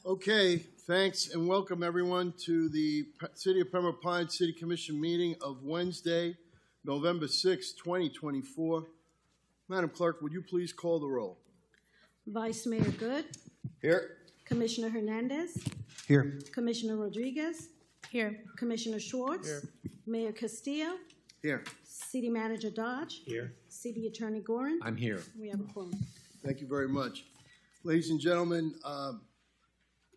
Okay, thanks and welcome everyone to the City of Pembroke Pines City Commission meeting of Wednesday, November 6, 2024. Madam Clerk, would you please call the roll? Vice Mayor Good. Here. Commissioner Hernandez. Here. Commissioner Rodriguez. Here. Commissioner Schwartz. Here. Mayor Castillo. Here. City Manager Dodge. Here. City Attorney Gorin. I'm here. We have a quorum. Thank you very much. Ladies and gentlemen,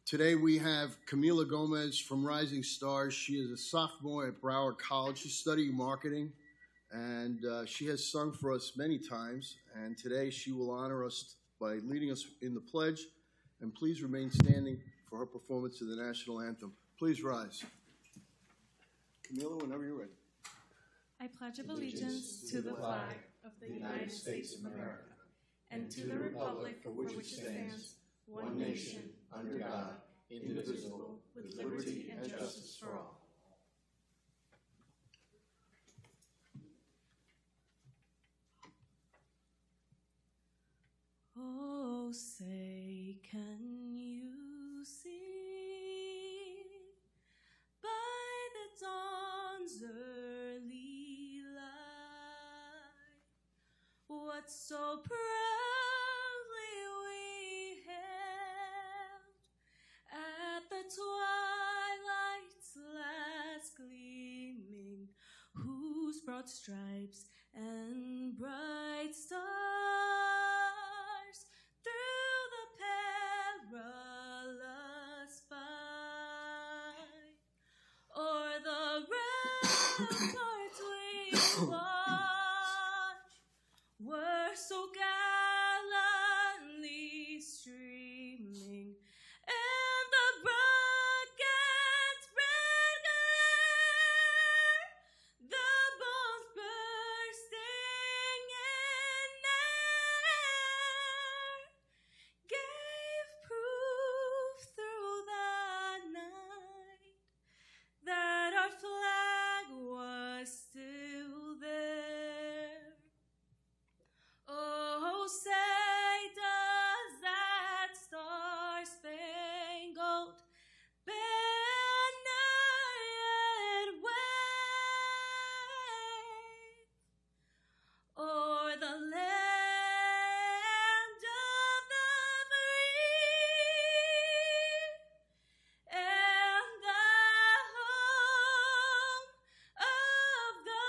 today we have Camila Gomez from Rising Stars. She is a sophomore at Broward College. She's studying marketing, and she has sung for us many times. And today she will honor us by leading us in the pledge. And please remain standing for her performance of the national anthem. Please rise. Camila, whenever you're ready. I pledge allegiance to the flag of the United States of America and to the republic for which it stands, one nation, under God, indivisible, with liberty and justice for all. Oh, say, can you see by the dawn's early light what so proudly we hailed at the twilight's last gleaming, whose broad stripes and bright stars through the perilous fight o'er the ramparts we watch were so gallantly streaming, and the rocket's red glare, the bombs bursting in air, gave proof through the night that our flag was still there. Oh, say does that star-spangled banner yet wave o'er the land of the free and the home of the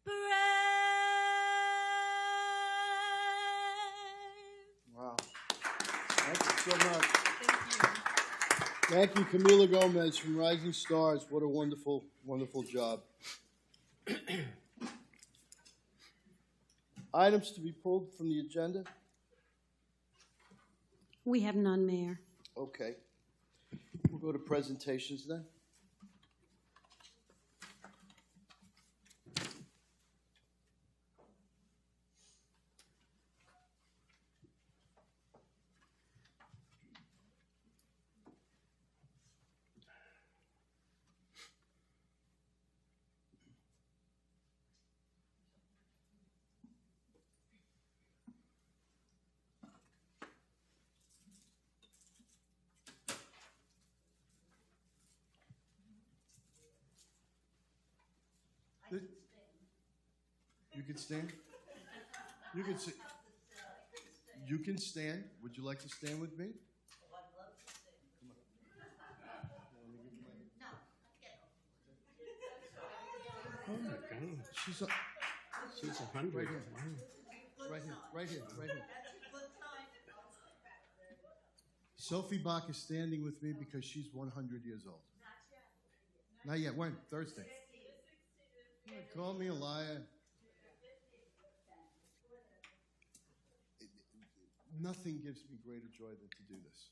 brave. Wow. Thank you so much. Thank you, Camila Gomez from Rising Stars. What a wonderful, wonderful job. Items to be pulled from the agenda? We have none, Mayor. Okay. We'll go to presentations then. You can stand. You can sit. You can stand. Would you like to stand with me? Oh my God. She's She's 100. right here. Right here. Right here. Right here. Sophie Bach is standing with me because she's 100 years old. Not yet. When? Thursday. Call me a liar. Nothing gives me greater joy than to do this.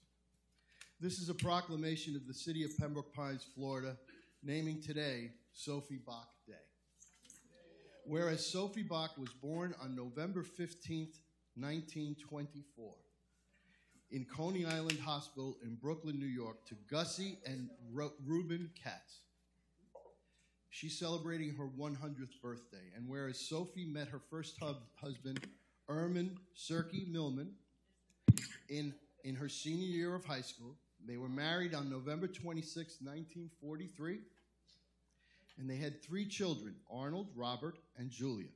This is a proclamation of the City of Pembroke Pines, Florida, naming today Sophie Bach Day. Whereas Sophie Bach was born on November 15th, 1924, in Coney Island Hospital in Brooklyn, New York, to Gussie and Reuben Katz. She's celebrating her 100th birthday. And whereas Sophie met her first husband, Ermin Serki Millman, in her senior year of high school. They were married on November 26, 1943, and they had 3 children, Arnold, Robert, and Julia.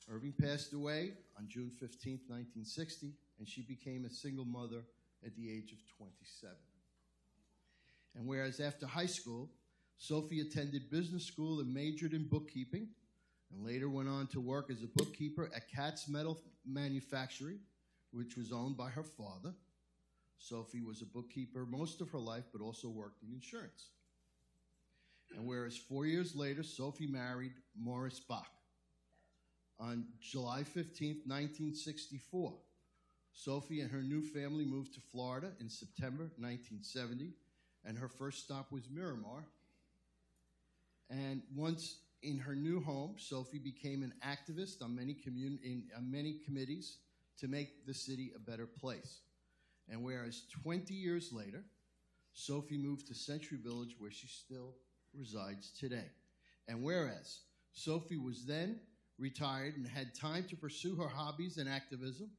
Irving passed away on June 15, 1960, and she became a single mother at the age of 27. And whereas after high school, Sophie attended business school and majored in bookkeeping, and later went on to work as a bookkeeper at Katz Metal Manufacturing, which was owned by her father. Sophie was a bookkeeper most of her life, but also worked in insurance. And whereas 4 years later, Sophie married Morris Bach. On July 15, 1964, Sophie and her new family moved to Florida in September 1970, and her first stop was Miramar. And once in her new home, Sophie became an activist on many committees to make the city a better place. And whereas 20 years later, Sophie moved to Century Village, where she still resides today. And whereas Sophie was then retired and had time to pursue her hobbies and activism,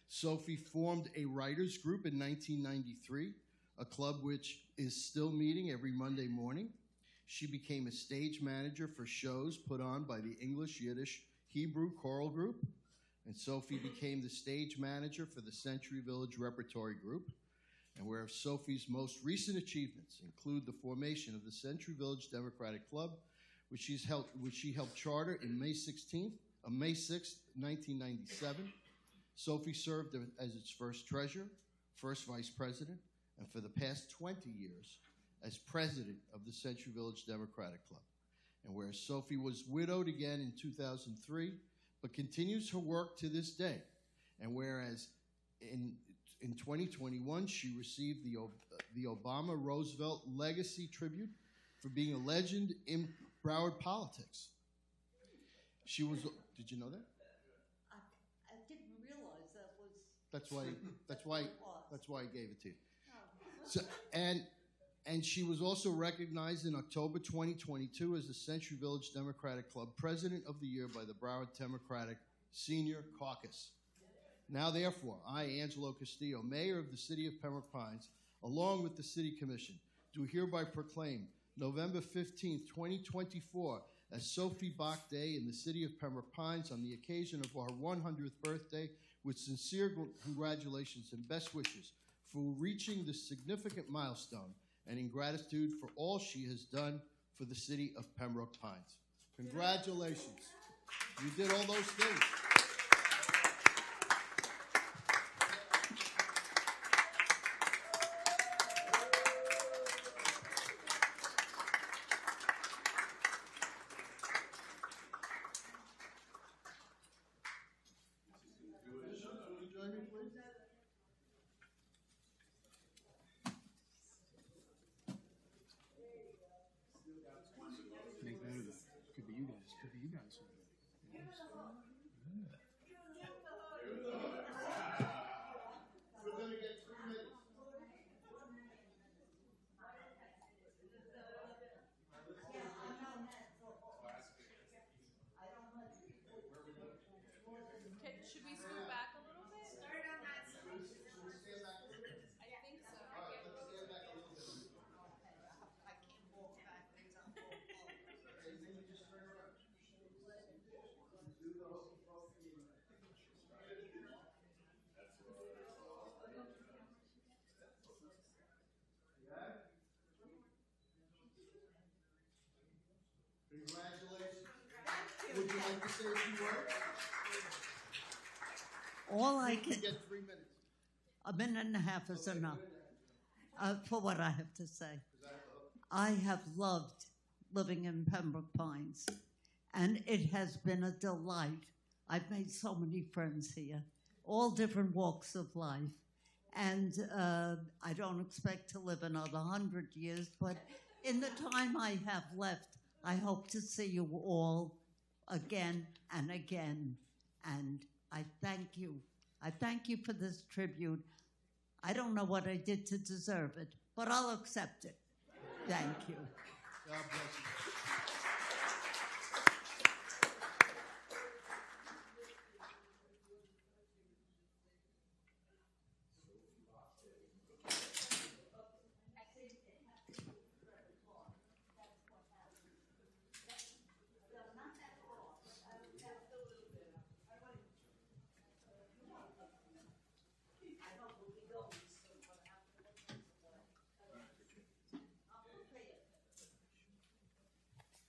Sophie formed a writers group in 1993, a club which is still meeting every Monday morning. She became a stage manager for shows put on by the English, Yiddish, Hebrew choral group. And Sophie became the stage manager for the Century Village Repertory Group. And where Sophie's most recent achievements include the formation of the Century Village Democratic Club, which she helped charter in May 6, 1997. Sophie served as its first treasurer, first vice president, and for the past 20 years as president of the Century Village Democratic Club. And whereas Sophie was widowed again in 2003, but continues her work to this day. And whereas in 2021, she received the Obama Roosevelt Legacy Tribute for being a legend in Broward politics. She was, did you know that? I didn't realize that was. That's why I gave it to you. So, and she was also recognized in October 2022 as the Century Village Democratic Club President of the Year by the Broward Democratic Senior Caucus. Now, therefore, I, Angelo Castillo, Mayor of the City of Pembroke Pines, along with the City Commission, do hereby proclaim November 15, 2024, as Sophie Bach Day in the City of Pembroke Pines on the occasion of our 100th birthday, with sincere congratulations and best wishes for reaching this significant milestone, and in gratitude for all she has done for the City of Pembroke Pines. Congratulations. You did all those things. Make note of that. Could be you guys. Could be you guys. We're going to get 3 minutes. Okay, should we scoot back a little bit? Start on that side. I think so. Congratulations. Would you like to say a few words? All I You can, get 3 minutes. a minute and a half is enough for what I have to say. I have loved living in Pembroke Pines, and it has been a delight. I've made so many friends here, all different walks of life, and I don't expect to live another 100 years, but in the time I have left, I hope to see you all again and again, and I thank you. I thank you for this tribute. I don't know what I did to deserve it, but I'll accept it. Thank you. God bless you.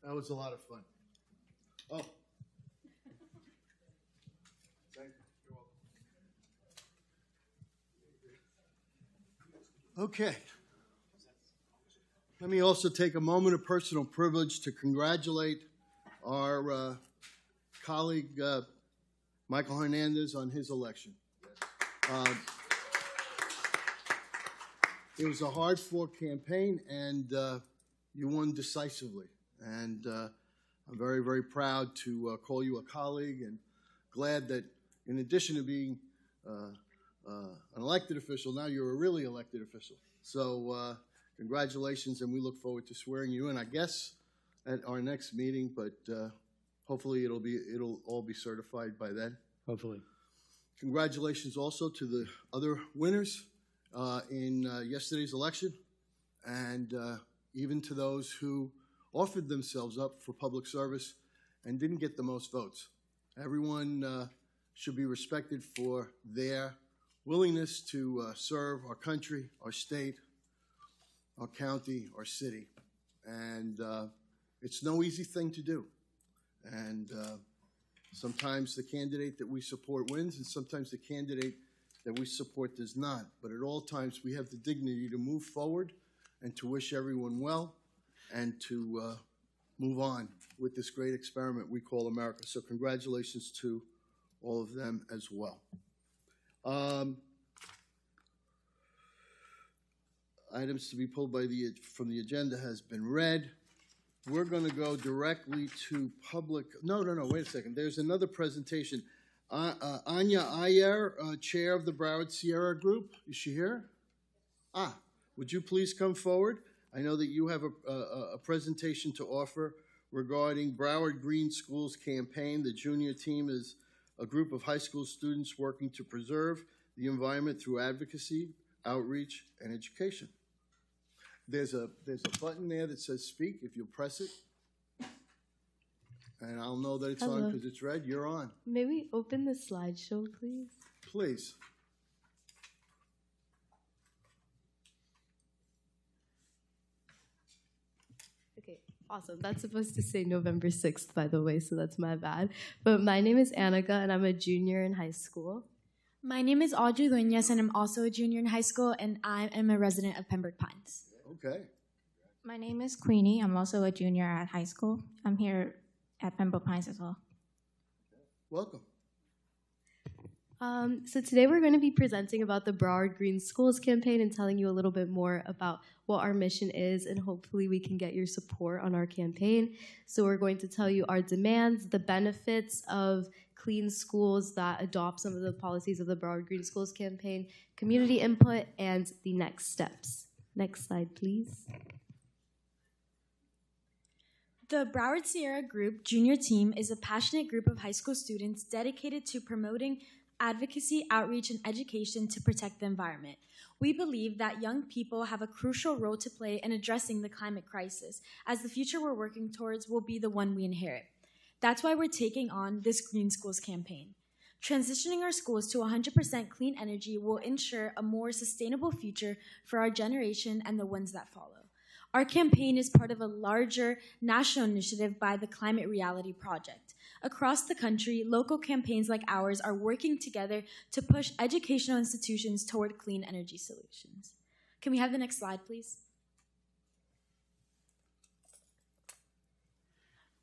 That was a lot of fun. Oh. Thank you. Okay. Let me also take a moment of personal privilege to congratulate our colleague, Michael Hernandez, on his election. It was a hard-fought campaign, and you won decisively. And I'm very, very proud to call you a colleague, and glad that in addition to being an elected official, now you're a really elected official. So congratulations, and we look forward to swearing you in, I guess, at our next meeting, but hopefully it'll all be certified by then. Hopefully. Congratulations also to the other winners in yesterday's election, and even to those who offered themselves up for public service and didn't get the most votes. Everyone should be respected for their willingness to serve our country, our state, our county, our city. And it's no easy thing to do. And sometimes the candidate that we support wins, and sometimes the candidate that we support does not. But at all times, we have the dignity to move forward and to wish everyone well and to move on with this great experiment we call America. So congratulations to all of them as well. Items to be pulled from the agenda has been read. We're going to go directly to public. No, wait a second. There's another presentation. Anya Ayer, chair of the Broward Sierra Group. Is she here? Would you please come forward? I know that you have a presentation to offer regarding Broward Green Schools campaign. The junior team is a group of high school students working to preserve the environment through advocacy, outreach, and education. There's a button there that says speak. If you'll press it, and I'll know that it's on because it's red. You're on. May we open the slideshow, please? Please. Okay, awesome. That's supposed to say November 6th, by the way, so that's my bad. But my name is Annika, and I'm a junior in high school. My name is Audrey Duenas, and I'm also a junior in high school, and I am a resident of Pembroke Pines. Okay. My name is Queenie. I'm also a junior at high school. I'm here at Pembroke Pines as well. Welcome. So today we're going to be presenting about the Broward Green Schools campaign and telling you a little bit more about what our mission is, and hopefully we can get your support on our campaign. So we're going to tell you our demands, the benefits of clean schools that adopt some of the policies of the Broward Green Schools campaign, community input, and the next steps. Next slide, please. The Broward Sierra Group Junior Team is a passionate group of high school students dedicated to promoting advocacy, outreach, and education to protect the environment. We believe that young people have a crucial role to play in addressing the climate crisis, as the future we're working towards will be the one we inherit. That's why we're taking on this Green Schools campaign. Transitioning our schools to 100% clean energy will ensure a more sustainable future for our generation and the ones that follow. Our campaign is part of a larger national initiative by the Climate Reality Project. Across the country, local campaigns like ours are working together to push educational institutions toward clean energy solutions. Can we have the next slide, please?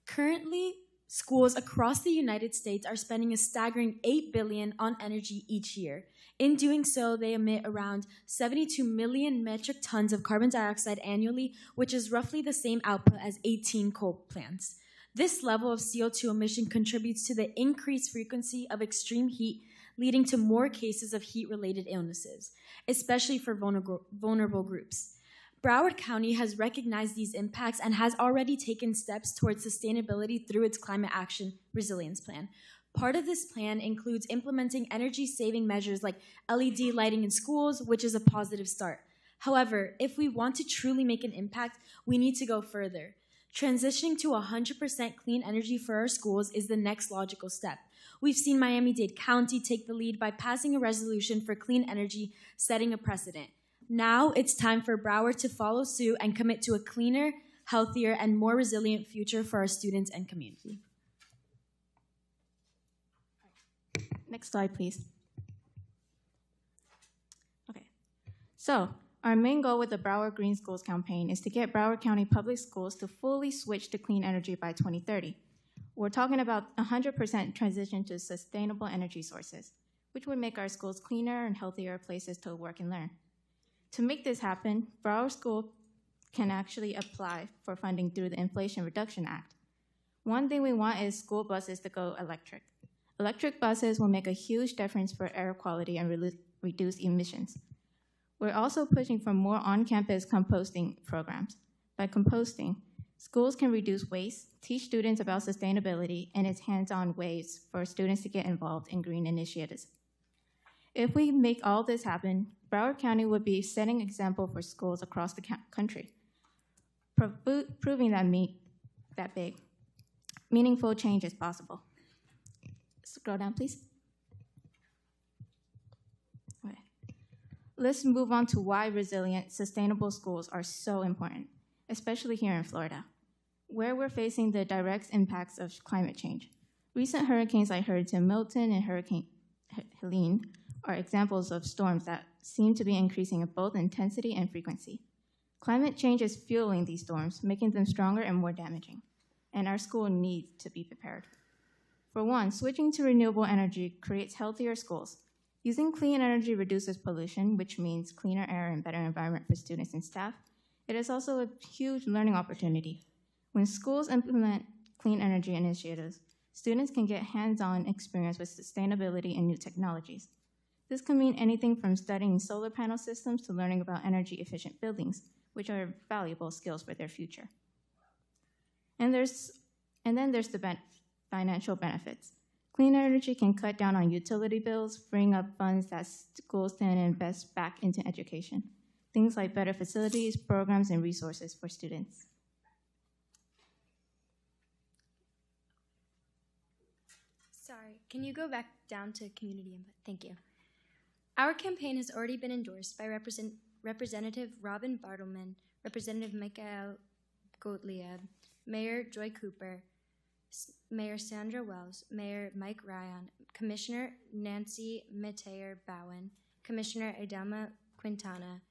Currently, schools across the United States are spending a staggering $8 billion on energy each year. In doing so, they emit around 72 million metric tons of carbon dioxide annually, which is roughly the same output as 18 coal plants. This level of CO2 emission contributes to the increased frequency of extreme heat, leading to more cases of heat-related illnesses, especially for vulnerable groups. Broward County has recognized these impacts and has already taken steps towards sustainability through its Climate Action Resilience Plan. Part of this plan includes implementing energy-saving measures like LED lighting in schools, which is a positive start. However, if we want to truly make an impact, we need to go further. Transitioning to 100% clean energy for our schools is the next logical step. We've seen Miami-Dade County take the lead by passing a resolution for clean energy, setting a precedent. Now it's time for Broward to follow suit and commit to a cleaner, healthier, and more resilient future for our students and community. Next slide, please. Okay. So, our main goal with the Broward Green Schools campaign is to get Broward County Public Schools to fully switch to clean energy by 2030. We're talking about 100% transition to sustainable energy sources, which would make our schools cleaner and healthier places to work and learn. To make this happen, Broward School can actually apply for funding through the Inflation Reduction Act. One thing we want is school buses to go electric. Electric buses will make a huge difference for air quality and reduce emissions. We're also pushing for more on-campus composting programs. By composting, schools can reduce waste, teach students about sustainability, and its hands-on ways for students to get involved in green initiatives. If we make all this happen, Broward County would be setting example for schools across the country, proving that big, meaningful change is possible. Scroll down, please. Okay. Let's move on to why resilient, sustainable schools are so important, especially here in Florida, where we're facing the direct impacts of climate change. Recent hurricanes like Hurricane Milton and Hurricane Helene are examples of storms that seem to be increasing in both intensity and frequency. Climate change is fueling these storms, making them stronger and more damaging, and our school needs to be prepared. For one, switching to renewable energy creates healthier schools. Using clean energy reduces pollution, which means cleaner air and better environment for students and staff. It is also a huge learning opportunity. When schools implement clean energy initiatives, students can get hands-on experience with sustainability and new technologies. This can mean anything from studying solar panel systems to learning about energy-efficient buildings, which are valuable skills for their future. And then there's the financial benefits. Clean energy can cut down on utility bills, freeing up funds that schools can invest back into education. Things like better facilities, programs, and resources for students. Sorry, can you go back down to community input? Thank you. Our campaign has already been endorsed by Representative Robin Bartleman, Representative Michael Gottlieb, Mayor Joy Cooper, Mayor Sandra Wells, Mayor Mike Ryan, Commissioner Nancy Meteor-Bowen, Commissioner Adelma Quintana,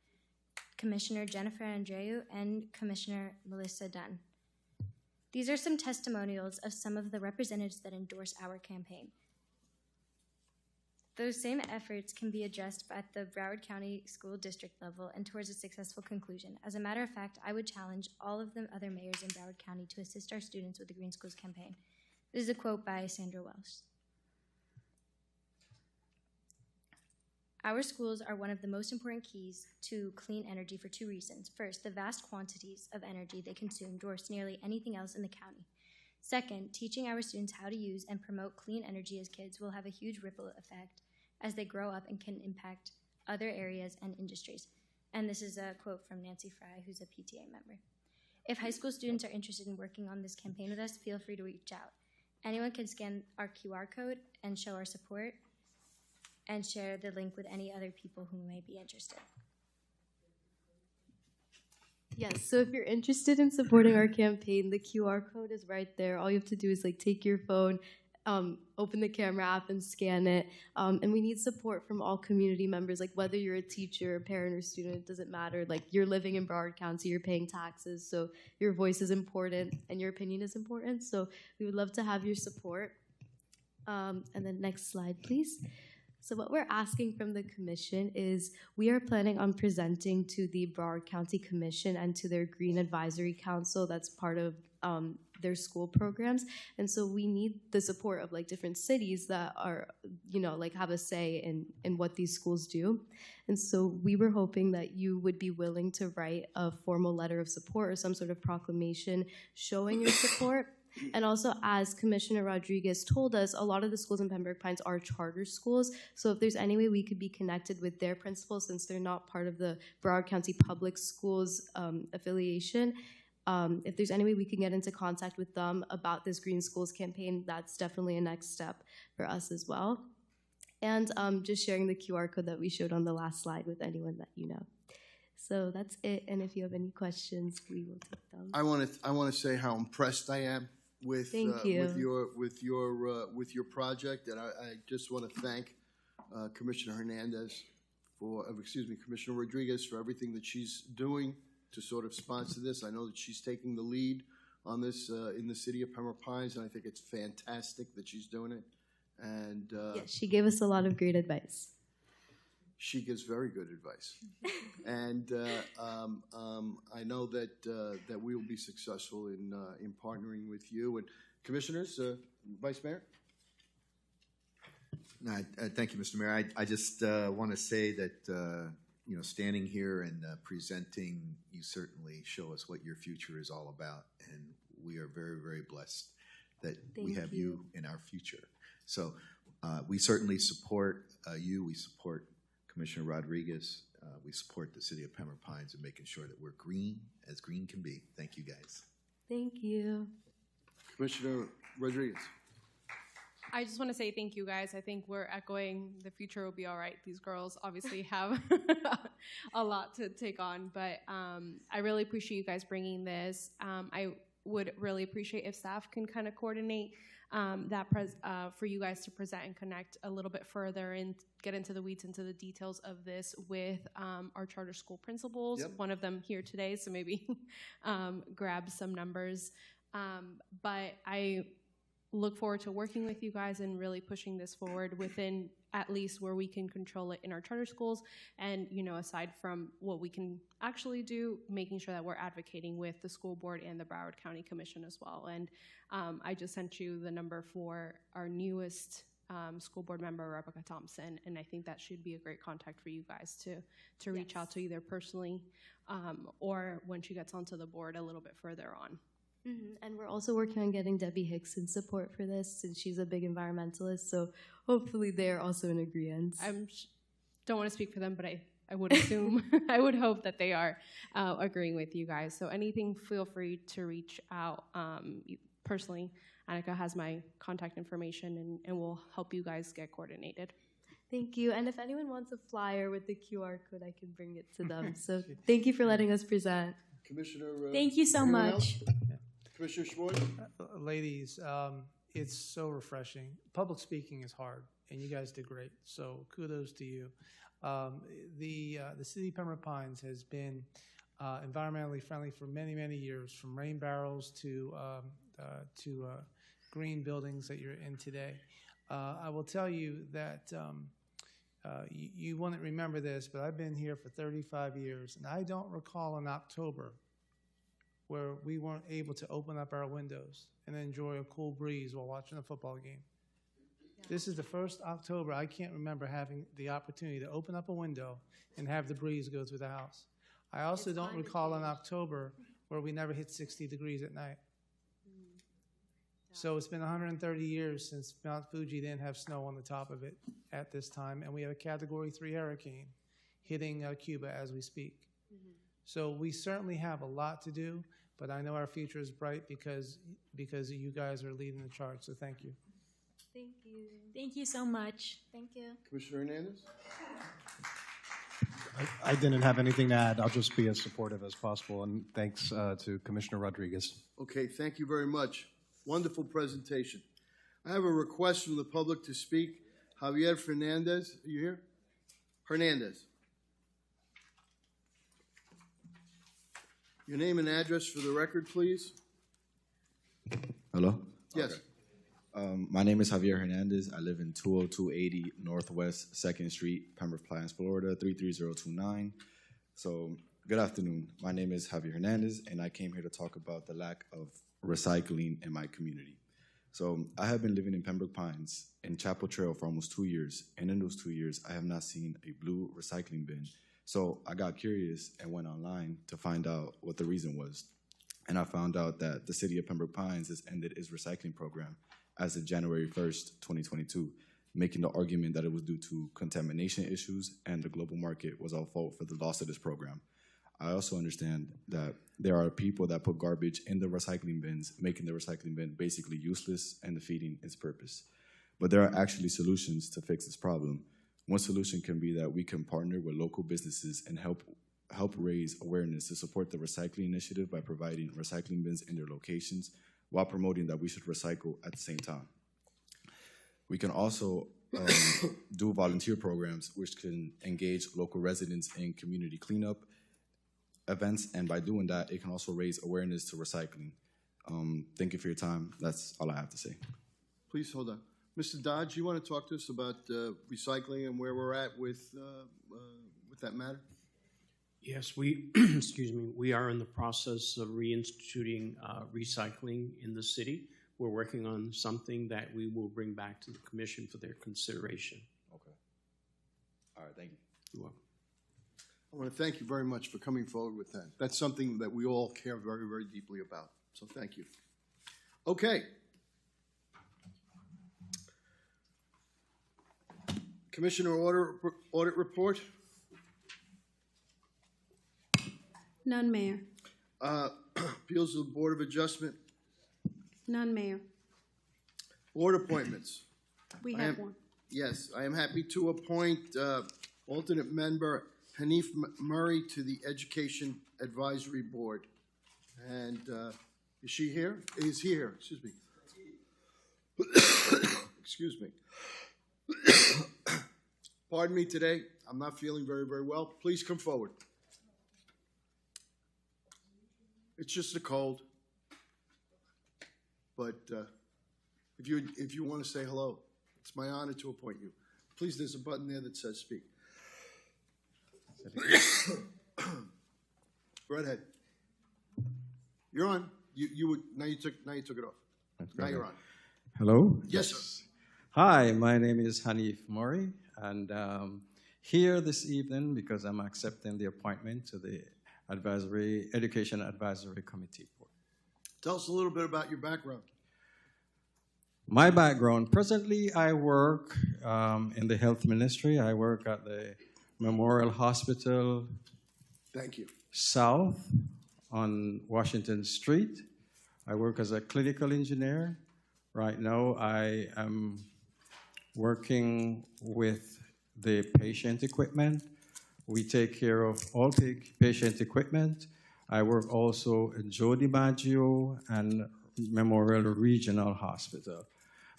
Commissioner Jennifer Andreu, and Commissioner Melissa Dunn. These are some testimonials of some of the representatives that endorse our campaign. Those same efforts can be addressed at the Broward County School District level and towards a successful conclusion. As a matter of fact, I would challenge all of the other mayors in Broward County to assist our students with the Green Schools campaign. This is a quote by Sandra Wells. Our schools are one of the most important keys to clean energy for two reasons. First, the vast quantities of energy they consume dwarfs nearly anything else in the county. Second, teaching our students how to use and promote clean energy as kids will have a huge ripple effect as they grow up and can impact other areas and industries. And this is a quote from Nancy Fry, who's a PTA member. If high school students are interested in working on this campaign with us, feel free to reach out. Anyone can scan our QR code and show our support and share the link with any other people who may be interested. Yes, so if you're interested in supporting our campaign, the QR code is right there. All you have to do is take your phone, open the camera app and scan it. And we need support from all community members, whether you're a teacher, a parent, or student, it doesn't matter. You're living in Broward County, you're paying taxes, so your voice is important and your opinion is important. So we would love to have your support. And then next slide, please. So what we're asking from the commission is we are planning on presenting to the Broward County Commission and to their Green Advisory Council that's part of their school programs. And so we need the support of different cities that are, have a say in what these schools do. And so we were hoping that you would be willing to write a formal letter of support or some sort of proclamation showing your support. And also, as Commissioner Rodriguez told us, a lot of the schools in Pembroke Pines are charter schools. So if there's any way we could be connected with their principals, since they're not part of the Broward County Public Schools affiliation, if there's any way we can get into contact with them about this Green Schools campaign, that's definitely a next step for us as well. And just sharing the QR code that we showed on the last slide with anyone that you know. So that's it. And if you have any questions, we will take them. I want to say how impressed I am with Thank you. with your project, and I just want to thank Commissioner Hernandez Commissioner Rodriguez for everything that she's doing to sort of sponsor this. I know that she's taking the lead on this in the city of Pembroke Pines, and I think it's fantastic that she's doing it. And Yes, she gave us a lot of great advice. she gives very good advice. And I know that that we will be successful in partnering with you. And commissioners, Vice Mayor? No, thank you, Mr. Mayor. I just want to say that, standing here and presenting, you certainly show us what your future is all about. And we are very, very blessed that we have you in our future. So we certainly support you. We support Commissioner Rodriguez. We support the city of Pembroke Pines in making sure that we're green as green can be. Thank you, guys. Thank you. Commissioner Rodriguez. I just want to say thank you, guys. I think we're echoing the future will be all right. These girls obviously have a lot to take on, but I really appreciate you guys bringing this. I would really appreciate if staff can kind of coordinate for you guys to present and connect a little bit further and get into the weeds, into the details of this with our charter school principals. Yep. One of them here today, so maybe grab some numbers. But I look forward to working with you guys and really pushing this forward within at least where we can control it in our charter schools. And, aside from what we can actually do, making sure that we're advocating with the school board and the Broward County Commission as well. And I just sent you the number for our newest school board member, Rebecca Thompson, and I think that should be a great contact for you guys to reach out to either personally or when she gets onto the board a little bit further on. Mm-hmm. And we're also working on getting Debbie Hickson's support for this, since she's a big environmentalist. So hopefully they're also in agreement. I don't want to speak for them, but I would assume, I would hope that they are agreeing with you guys. So anything, feel free to reach out personally. Annika has my contact information, and we'll help you guys get coordinated. Thank you. And if anyone wants a flyer with the QR code, I can bring it to them. So thank you for letting us present. Commissioner. Thank you so anyone much. else? Commissioner Schwartz? Ladies, it's so refreshing. Public speaking is hard, and you guys did great. So kudos to you. The city of Pembroke Pines has been environmentally friendly for many, many years, from rain barrels to green buildings that you're in today. I will tell you that you wouldn't remember this, but I've been here for 35 years, and I don't recall an October where we weren't able to open up our windows and enjoy a cool breeze while watching a football game. Yeah. This is the first October I can't remember having the opportunity to open up a window and have the breeze go through the house. I also don't recall an October where we never hit 60 degrees at night. So it's been 130 years since Mount Fuji didn't have snow on the top of it at this time, and we have a Category 3 hurricane hitting Cuba as we speak. Mm-hmm. So we certainly have a lot to do, but I know our future is bright because you guys are leading the charge, so thank you. Thank you. Thank you so much. Thank you. Commissioner Hernandez? I didn't have anything to add. I'll just be as supportive as possible, and thanks to Commissioner Rodriguez. Okay, thank you very much. Wonderful presentation. I have a request from the public to speak. Javier Fernandez, are you here? Hernandez. Your name and address for the record, please. Hello? Yes. Okay. My name is Javier Hernandez. I live in 20280 Northwest 2nd Street, Pembroke Pines, Florida, 33029. So, good afternoon. My name is Javier Hernandez, and I came here to talk about the lack of recycling in my community. So, I have been living in Pembroke Pines in Chapel Trail for almost 2 years, and in those 2 years, I have not seen a blue recycling bin. So I got curious and went online to find out what the reason was. And I found out that the city of Pembroke Pines has ended its recycling program as of January 1st, 2022, making the argument that it was due to contamination issues and the global market was all fault for the loss of this program. I also understand that there are people that put garbage in the recycling bins, making the recycling bin basically useless and defeating its purpose. But there are actually solutions to fix this problem. One solution can be that we can partner with local businesses and help help raise awareness to support the recycling initiative by providing recycling bins in their locations while promoting that we should recycle at the same time. We can also do volunteer programs which can engage local residents in community cleanup events, and by doing that, it can also raise awareness to recycling. Thank you for your time. That's all I have to say. Please hold on. Mr. Dodge, you want to talk to us about recycling and where we're at with that matter? Yes, we, excuse me, we are in the process of reinstituting recycling in the city. We're working on something that we will bring back to the commission for their consideration. Okay. All right, thank you. You're welcome. I want to thank you very much for coming forward with that. That's something that we all care very, very deeply about. So thank you. Okay. Commissioner audit report. None, Mayor. Appeals of the Board of Adjustment. None, Mayor. Board appointments. We have one. Yes, I am happy to appoint alternate member Hanif Murray to the Education Advisory Board. And is she here? Is here, excuse me. Excuse me. Pardon me today. I'm not feeling very, very well. Please come forward. It's just a cold. But if you want to say hello, it's my honor to appoint you. Please, there's a button there that says speak. Go ahead. You're on. Now you took it off. Now you're on. Hello? Yes, sir. Hi, my name is Hanif Mori, and here this evening because I'm accepting the appointment to the Education Advisory Committee Board. Tell us a little bit about your background. My background, presently I work in the health ministry. I work at the Memorial Hospital. Thank you. South on Washington Street. I work as a clinical engineer. Right now I am working with the patient equipment. We take care of all the patient equipment. I work also in Joe DiMaggio and Memorial Regional Hospital.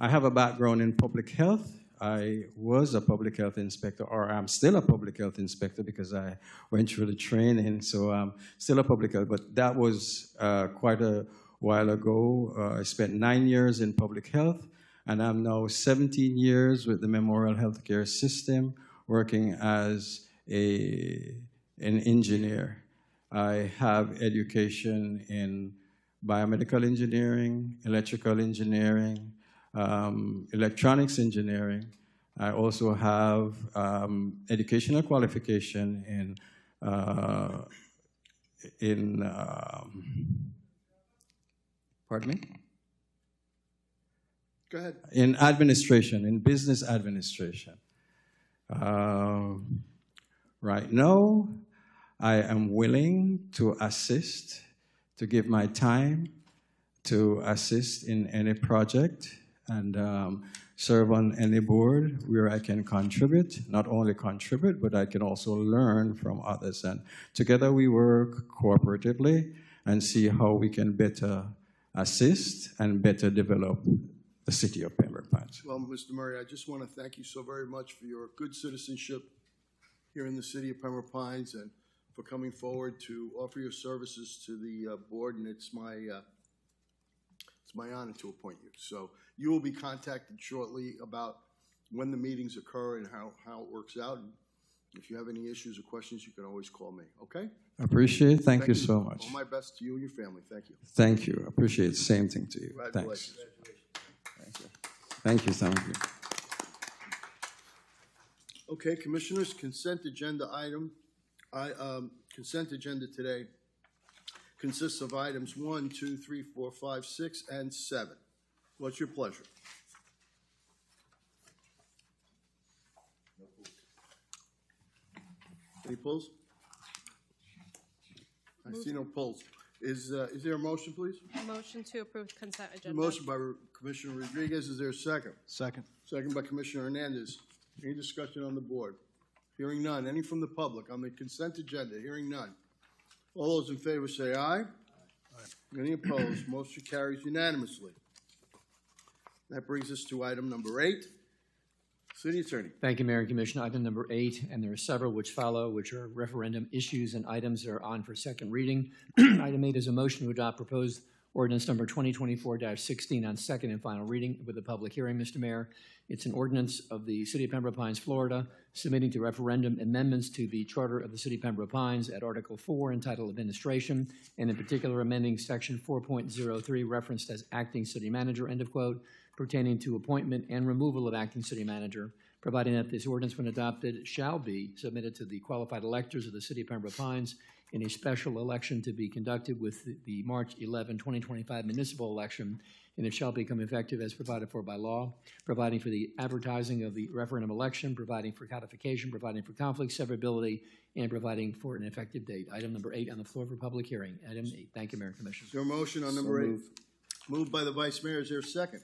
I have a background in public health. I was a public health inspector, or I'm still a public health inspector because I went through the training, so I'm still a public health, but that was quite a while ago. I spent 9 years in public health, and I'm now 17 years with the Memorial Healthcare System, working as an engineer. I have education in biomedical engineering, electrical engineering, electronics engineering. I also have educational qualification pardon me? Go ahead. In administration, in business administration. Right now, I am willing to assist, to give my time to assist in any project and serve on any board where I can contribute, not only contribute, but I can also learn from others. And together we work cooperatively and see how we can better assist and better develop the city of Pembroke Pines. Well, Mr. Murray, I just want to thank you so very much for your good citizenship here in the city of Pembroke Pines and for coming forward to offer your services to the board, and it's my honor to appoint you. So you will be contacted shortly about when the meetings occur and how it works out. And if you have any issues or questions, you can always call me, okay? Appreciate it. Thank you so much. All my best to you and your family. Thank you. Thank you. Appreciate it. Same thing to you. Congratulations. Thanks. Thank you. Thank you. Okay, Commissioners, consent agenda consent agenda today consists of items 1, 2, 3, 4, 5, 6, and 7. What's your pleasure? Any pulls? I see no pulls. Is there a motion, please? Motion to approve consent A agenda. motion by Commissioner Rodriguez. Is there a second? Second. Second by Commissioner Hernandez. Any discussion on the board? Hearing none. Any from the public on the consent agenda? Hearing none. All those in favor say aye. Any opposed? Motion carries unanimously. That brings us to item number 8. City Attorney. Thank you, Mayor and Commission. Item number 8, and there are several which follow, which are referendum issues and items that are on for second reading. Item 8 is a motion to adopt proposed ordinance number 2024-16 on second and final reading with a public hearing, Mr. Mayor. It's an ordinance of the City of Pembroke Pines, Florida, submitting to referendum amendments to the Charter of the City of Pembroke Pines at Article 4 entitled Administration, and in particular amending Section 4.03 referenced as Acting City Manager, end of quote, pertaining to appointment and removal of Acting City Manager, providing that this ordinance, when adopted, shall be submitted to the qualified electors of the City of Pembroke Pines in a special election to be conducted with the March 11, 2025 municipal election, and it shall become effective as provided for by law, providing for the advertising of the referendum election, providing for codification, providing for conflict severability, and providing for an effective date. Item number 8 on the floor for public hearing. Item 8. Thank you, Mayor and Commission. Is there a motion on number 8? Moved by the Vice Mayor. Is there a second?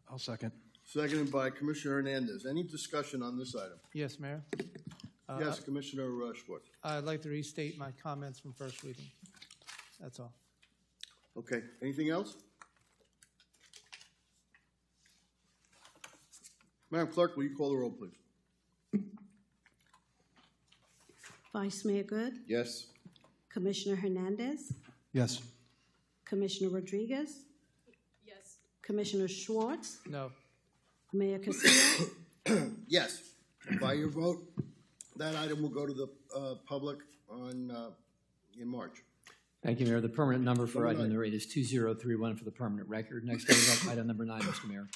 I'll second. Seconded by Commissioner Hernandez. Any discussion on this item? Yes, Mayor. Yes, Commissioner Schwartz. I'd like to restate my comments from first reading. That's all. Okay. Anything else? Madam Clerk, will you call the roll, please? Vice Mayor Good, Yes. Commissioner Hernandez, Yes. Commissioner Rodriguez, Yes. Commissioner Schwartz, No. Mayor Castillo, Yes. By your vote, that item will go to the public on in March. Thank you, Mayor. The permanent number for Number item 9. number 8 is 2031 for the permanent record. Next item, item number 9, Mr. Mayor.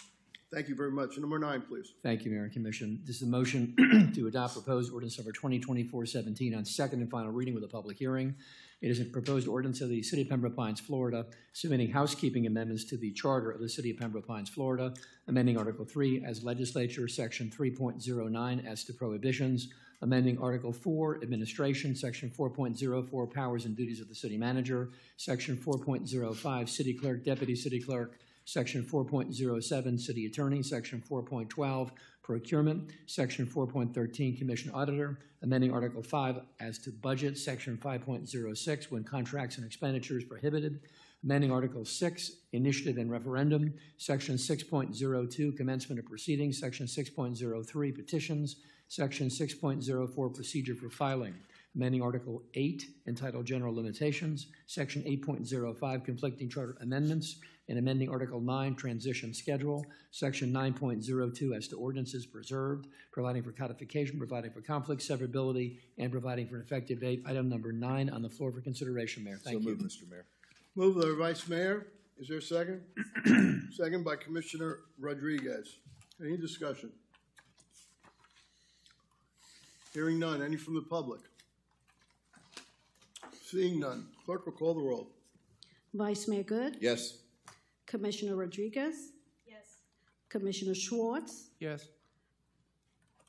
Thank you very much. Number 9, please. Thank you, Mayor and Commission. This is a motion to adopt proposed ordinance number 2024-17 on second and final reading with a public hearing. It is a proposed ordinance of the City of Pembroke Pines, Florida, submitting housekeeping amendments to the Charter of the City of Pembroke Pines, Florida, amending Article 3 as Legislature, Section 3.09 as to prohibitions, amending Article 4, Administration, Section 4.04, Powers and Duties of the City Manager, Section 4.05, City Clerk, Deputy City Clerk, Section 4.07, City Attorney, Section 4.12, Procurement, Section 4.13, Commission Auditor, amending Article 5 as to Budget, Section 5.06, when contracts and expenditures prohibited, amending Article 6, Initiative and Referendum, Section 6.02, Commencement of Proceedings, Section 6.03, Petitions, Section 6.04, Procedure for Filing, amending Article 8, entitled General Limitations, Section 8.05, Conflicting Charter Amendments, and amending Article 9, Transition Schedule, Section 9.02 as to ordinances preserved, providing for codification, providing for conflict severability, and providing for an effective date. Item number 9 on the floor for consideration, Mayor. Thank you. So moved, Mr. Mayor. Move by the Vice Mayor. Is there a second? Second by Commissioner Rodriguez. Any discussion? Hearing none. Any from the public? Seeing none. Clerk will call the roll. Vice Mayor Good, Yes. Commissioner Rodriguez, Yes. Commissioner Schwartz, Yes.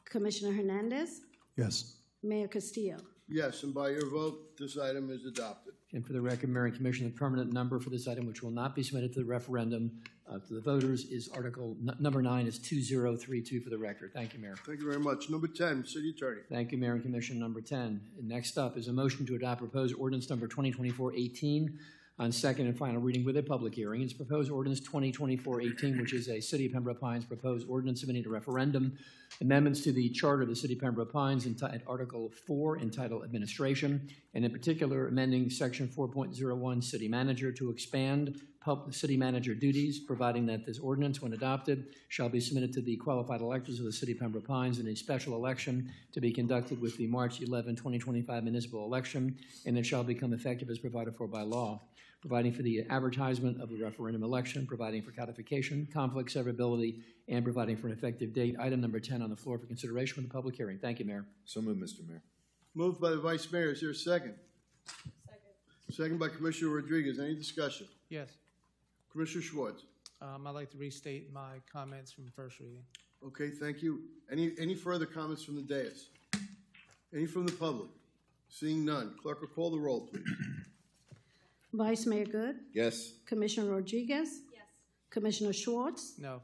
Commissioner Hernandez, Yes. Mayor Castillo. Yes, and by your vote, this item is adopted. And for the record, Mayor and Commission, the permanent number for this item, which will not be submitted to the referendum to the voters, is number 9 is 2032 for the record. Thank you, Mayor. Thank you very much. Number 10, City Attorney. Thank you, Mayor and Commission. Number 10. And next up is a motion to adopt proposed ordinance number 2024-18 on second and final reading with a public hearing. It's proposed ordinance 2024-18, which is a City of Pembroke Pines proposed ordinance submitting to referendum amendments to the Charter of the City of Pembroke Pines at Article 4 entitled Administration, and in particular amending Section 4.01 City Manager to expand city manager duties, providing that this ordinance, when adopted, shall be submitted to the qualified electors of the City of Pembroke Pines in a special election to be conducted with the March 11, 2025 municipal election, and it shall become effective as provided for by law, providing for the advertisement of the referendum election, providing for codification, conflict severability, and providing for an effective date. Item number 10 on the floor for consideration for the public hearing. Thank you, Mayor. So moved, Mr. Mayor. Moved by the Vice Mayor. Is there a second? Second by Commissioner Rodriguez. Any discussion? Yes. Commissioner Schwartz. I'd like to restate my comments from first reading. Okay, thank you. Any further comments from the dais? Any from the public? Seeing none. Clerk will call the roll, please. Vice Mayor Good, Yes. Commissioner Rodriguez, Yes. Commissioner Schwartz, No.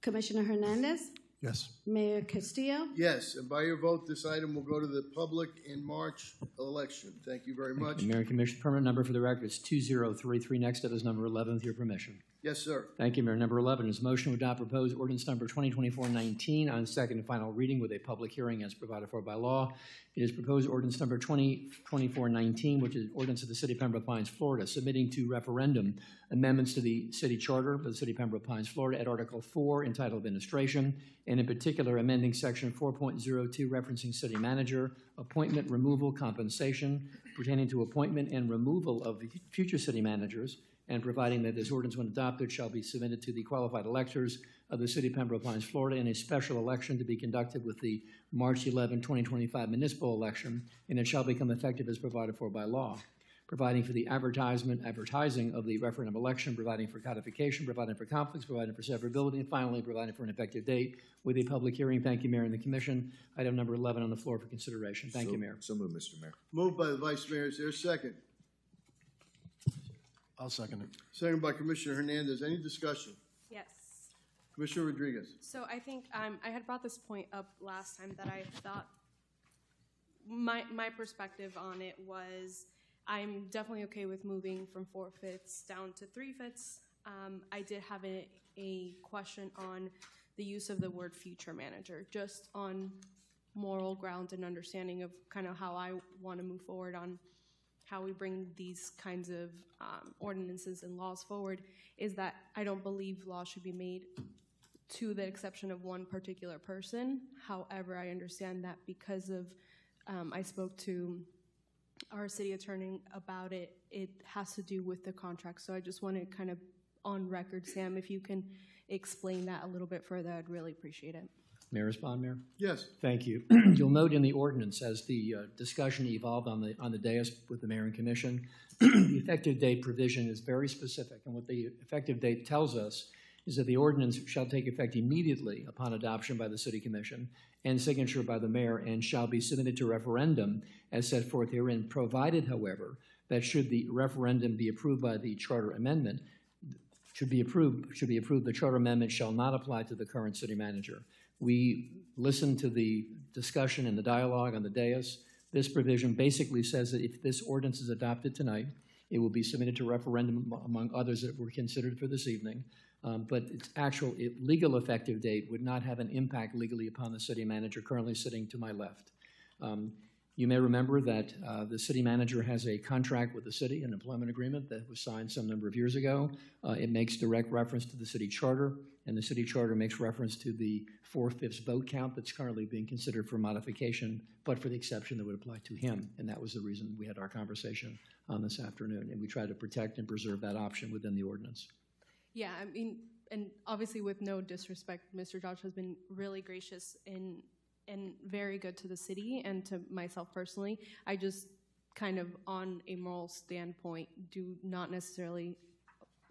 Commissioner Hernandez, Yes. Mayor Castillo, Yes, and by your vote, this item will go to the public in March election. Thank you very much. Mayor and Commissioner, permanent number for the record is 2033. Next up is number 11 with your permission. Yes, sir. Thank you, Mayor. Number 11 is motion to adopt proposed ordinance number 2024-19 on second and final reading with a public hearing as provided for by law. It is proposed ordinance number 2024-19, which is ordinance of the City of Pembroke Pines, Florida, submitting to referendum amendments to the city charter of the City of Pembroke Pines, Florida at Article 4 entitled Administration, and in particular amending Section 4.02 referencing city manager, appointment, removal, compensation pertaining to appointment and removal of future city managers, and providing that this ordinance, when adopted, shall be submitted to the qualified electors of the City of Pembroke Pines, Florida, in a special election to be conducted with the March 11, 2025 municipal election, and it shall become effective as provided for by law. Providing for the advertising of the referendum election, providing for codification, providing for conflicts, providing for severability, and finally providing for an effective date with a public hearing. Thank you, Mayor and the Commission. Item number 11 on the floor for consideration. Thank you, Mayor. So moved, Mr. Mayor. Moved by the Vice Mayor. Is there a second? I'll second it. Second by Commissioner Hernandez. Any discussion? Yes. Commissioner Rodriguez. So I think I had brought this point up last time that I thought my perspective on it was I'm definitely okay with moving from 4/5 down to 3/5. I did have a question on the use of the word future manager, just on moral grounds and understanding of kind of how I want to move forward on how we bring these kinds of ordinances and laws forward, is that I don't believe laws should be made to the exception of one particular person. However, I understand that because of, I spoke to our city attorney about it, it has to do with the contract. So I just want to kind of on record, Sam, if you can explain that a little bit further, I'd really appreciate it. May I respond, Mayor? Yes. Thank you. You'll note in the ordinance, as the discussion evolved on the dais with the Mayor and Commission, the effective date provision is very specific. And what the effective date tells us is that the ordinance shall take effect immediately upon adoption by the City Commission and signature by the Mayor, and shall be submitted to referendum as set forth herein, provided, however, that should the referendum be approved by the charter amendment, should be approved, the charter amendment shall not apply to the current city manager. We listened to the discussion and the dialogue on the dais. This provision basically says that if this ordinance is adopted tonight, it will be submitted to referendum among others that were considered for this evening. But its actual legal effective date would not have an impact legally upon the city manager currently sitting to my left. You may remember that the city manager has a contract with the city, an employment agreement that was signed some number of years ago. It makes direct reference to the city charter, and the city charter makes reference to the 4/5 vote count that's currently being considered for modification, but for the exception that would apply to him. And that was the reason we had our conversation on this afternoon, and we tried to protect and preserve that option within the ordinance. Yeah, I mean, and obviously with no disrespect, Mr. Josh has been really gracious and very good to the city and to myself personally. I just kind of, on a moral standpoint, do not necessarily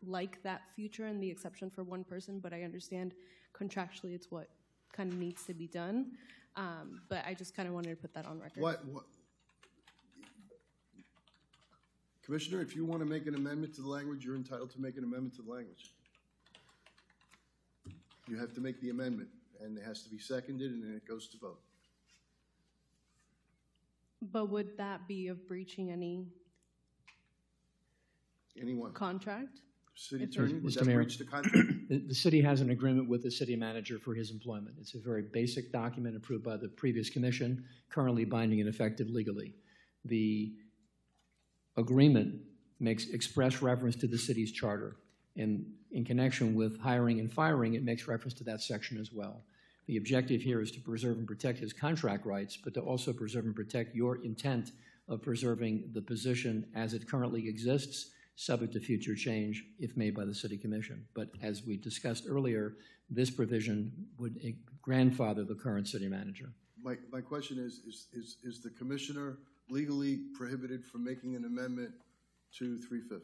like that future and the exception for one person, but I understand contractually it's what kind of needs to be done. But I just kind of wanted to put that on record. What? Commissioner, if you want to make an amendment to the language, you're entitled to make an amendment to the language. You have to make the amendment, and it has to be seconded, and then it goes to vote. But would that be of breaching Anyone? Contract? City attorney, would Mr. that Mayor, breach the contract? the city has an agreement with the city manager for his employment. It's a very basic document approved by the previous commission, currently binding and effective legally. The agreement makes express reference to the city's charter, and in connection with hiring and firing, it makes reference to that section as well. The objective here is to preserve and protect his contract rights, but to also preserve and protect your intent of preserving the position as it currently exists, subject to future change if made by the City Commission. But as we discussed earlier, this provision would grandfather the current city manager. My question is the commissioner legally prohibited from making an amendment to 3/5?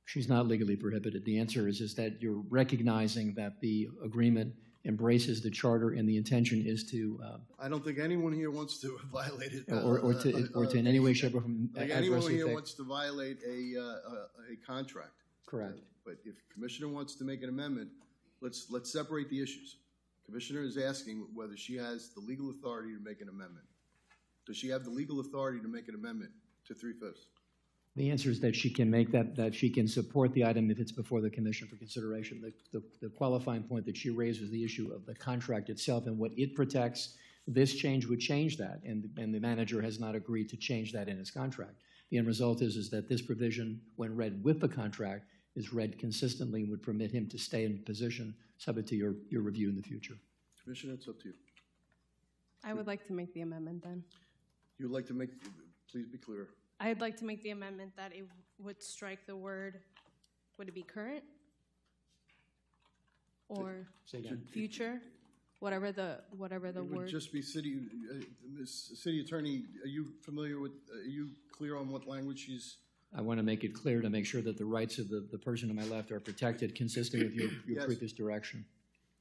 She's not legally prohibited. The answer is that you're recognizing that the agreement embraces the charter, and the intention is to I don't think anyone here wants to violate it. or to in any way, shape, or form like anyone here wants to violate a contract. Correct. But if commissioner wants to make an amendment, let's separate the issues. Commissioner is asking whether she has the legal authority to make an amendment. Does she have the legal authority to make an amendment to 3/5? The answer is that she can make that she can support the item if it's before the commission for consideration. The qualifying point that she raised was the issue of the contract itself and what it protects. This change would change that, and the manager has not agreed to change that in his contract. The end result is that this provision, when read with the contract, is read consistently and would permit him to stay in position, subject to your review in the future. Commissioner, it's up to you. I would like to make the amendment then. You'd like to make, please be clear. I'd like to make the amendment that it would strike the word, would it be current? Or Say again. future? Whatever the It would word. just be city attorney, are you familiar with, are you clear on what language she's? I want to make it clear to make sure that the rights of the person to my left are protected, consistent with your Yes. previous direction.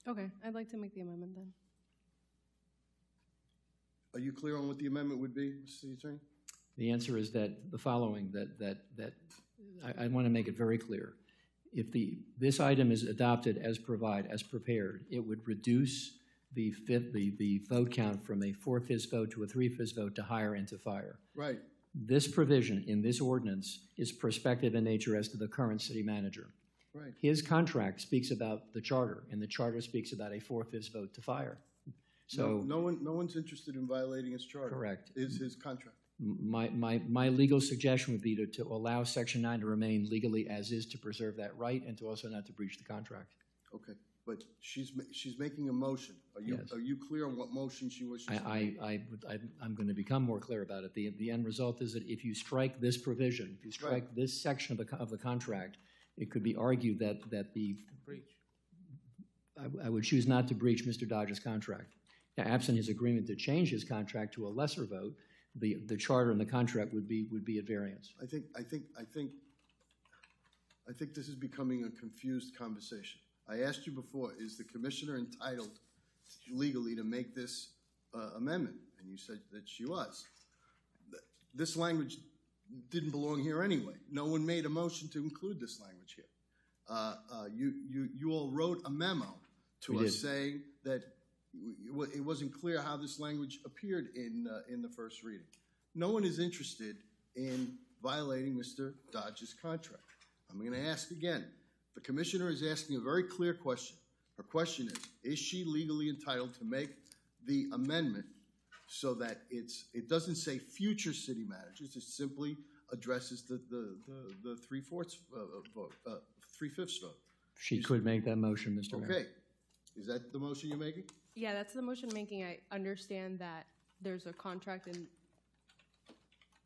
Okay, I'd like to make the amendment then. Are you clear on what the amendment would be, Mr. City Attorney? The answer is that the following, that I want to make it very clear. If this item is adopted as prepared, it would reduce the vote count from a 4/5 vote to a 3/5 vote to hire and to fire. Right. This provision in this ordinance is prospective in nature as to the current city manager. Right. His contract speaks about the charter, and the charter speaks about a 4/5 vote to fire. So No one's interested in violating his charter. Correct. Is his contract. my legal suggestion would be to allow Section 9 to remain legally as is, to preserve that right and to also not to breach the contract. Okay, but she's making a motion. Yes. Are you clear on what motion she wishes to make? I'm going to become more clear about it. The end result is that if you strike this provision, if you strike this section of the contract, it could be argued that the Breach. I would choose not to breach Mr. Dodge's contract. Now, absent his agreement to change his contract to a lesser vote, the charter and the contract would be at variance. I think this is becoming a confused conversation. I asked you before, is the commissioner entitled legally to make this amendment? And you said that she was. This language didn't belong here anyway. No one made a motion to include this language here. You all wrote a memo to We us did. saying that it wasn't clear how this language appeared in the first reading. No one is interested in violating Mr. Dodge's contract. I'm going to ask again. The commissioner is asking a very clear question. Her question is she legally entitled to make the amendment so that it doesn't say future city managers, it simply addresses the 3/4 vote, 3/5 vote? She could make that motion, Mr. Mayor. Okay. Is that the motion you're making? Yeah, that's the motion making. I understand that there's a contract and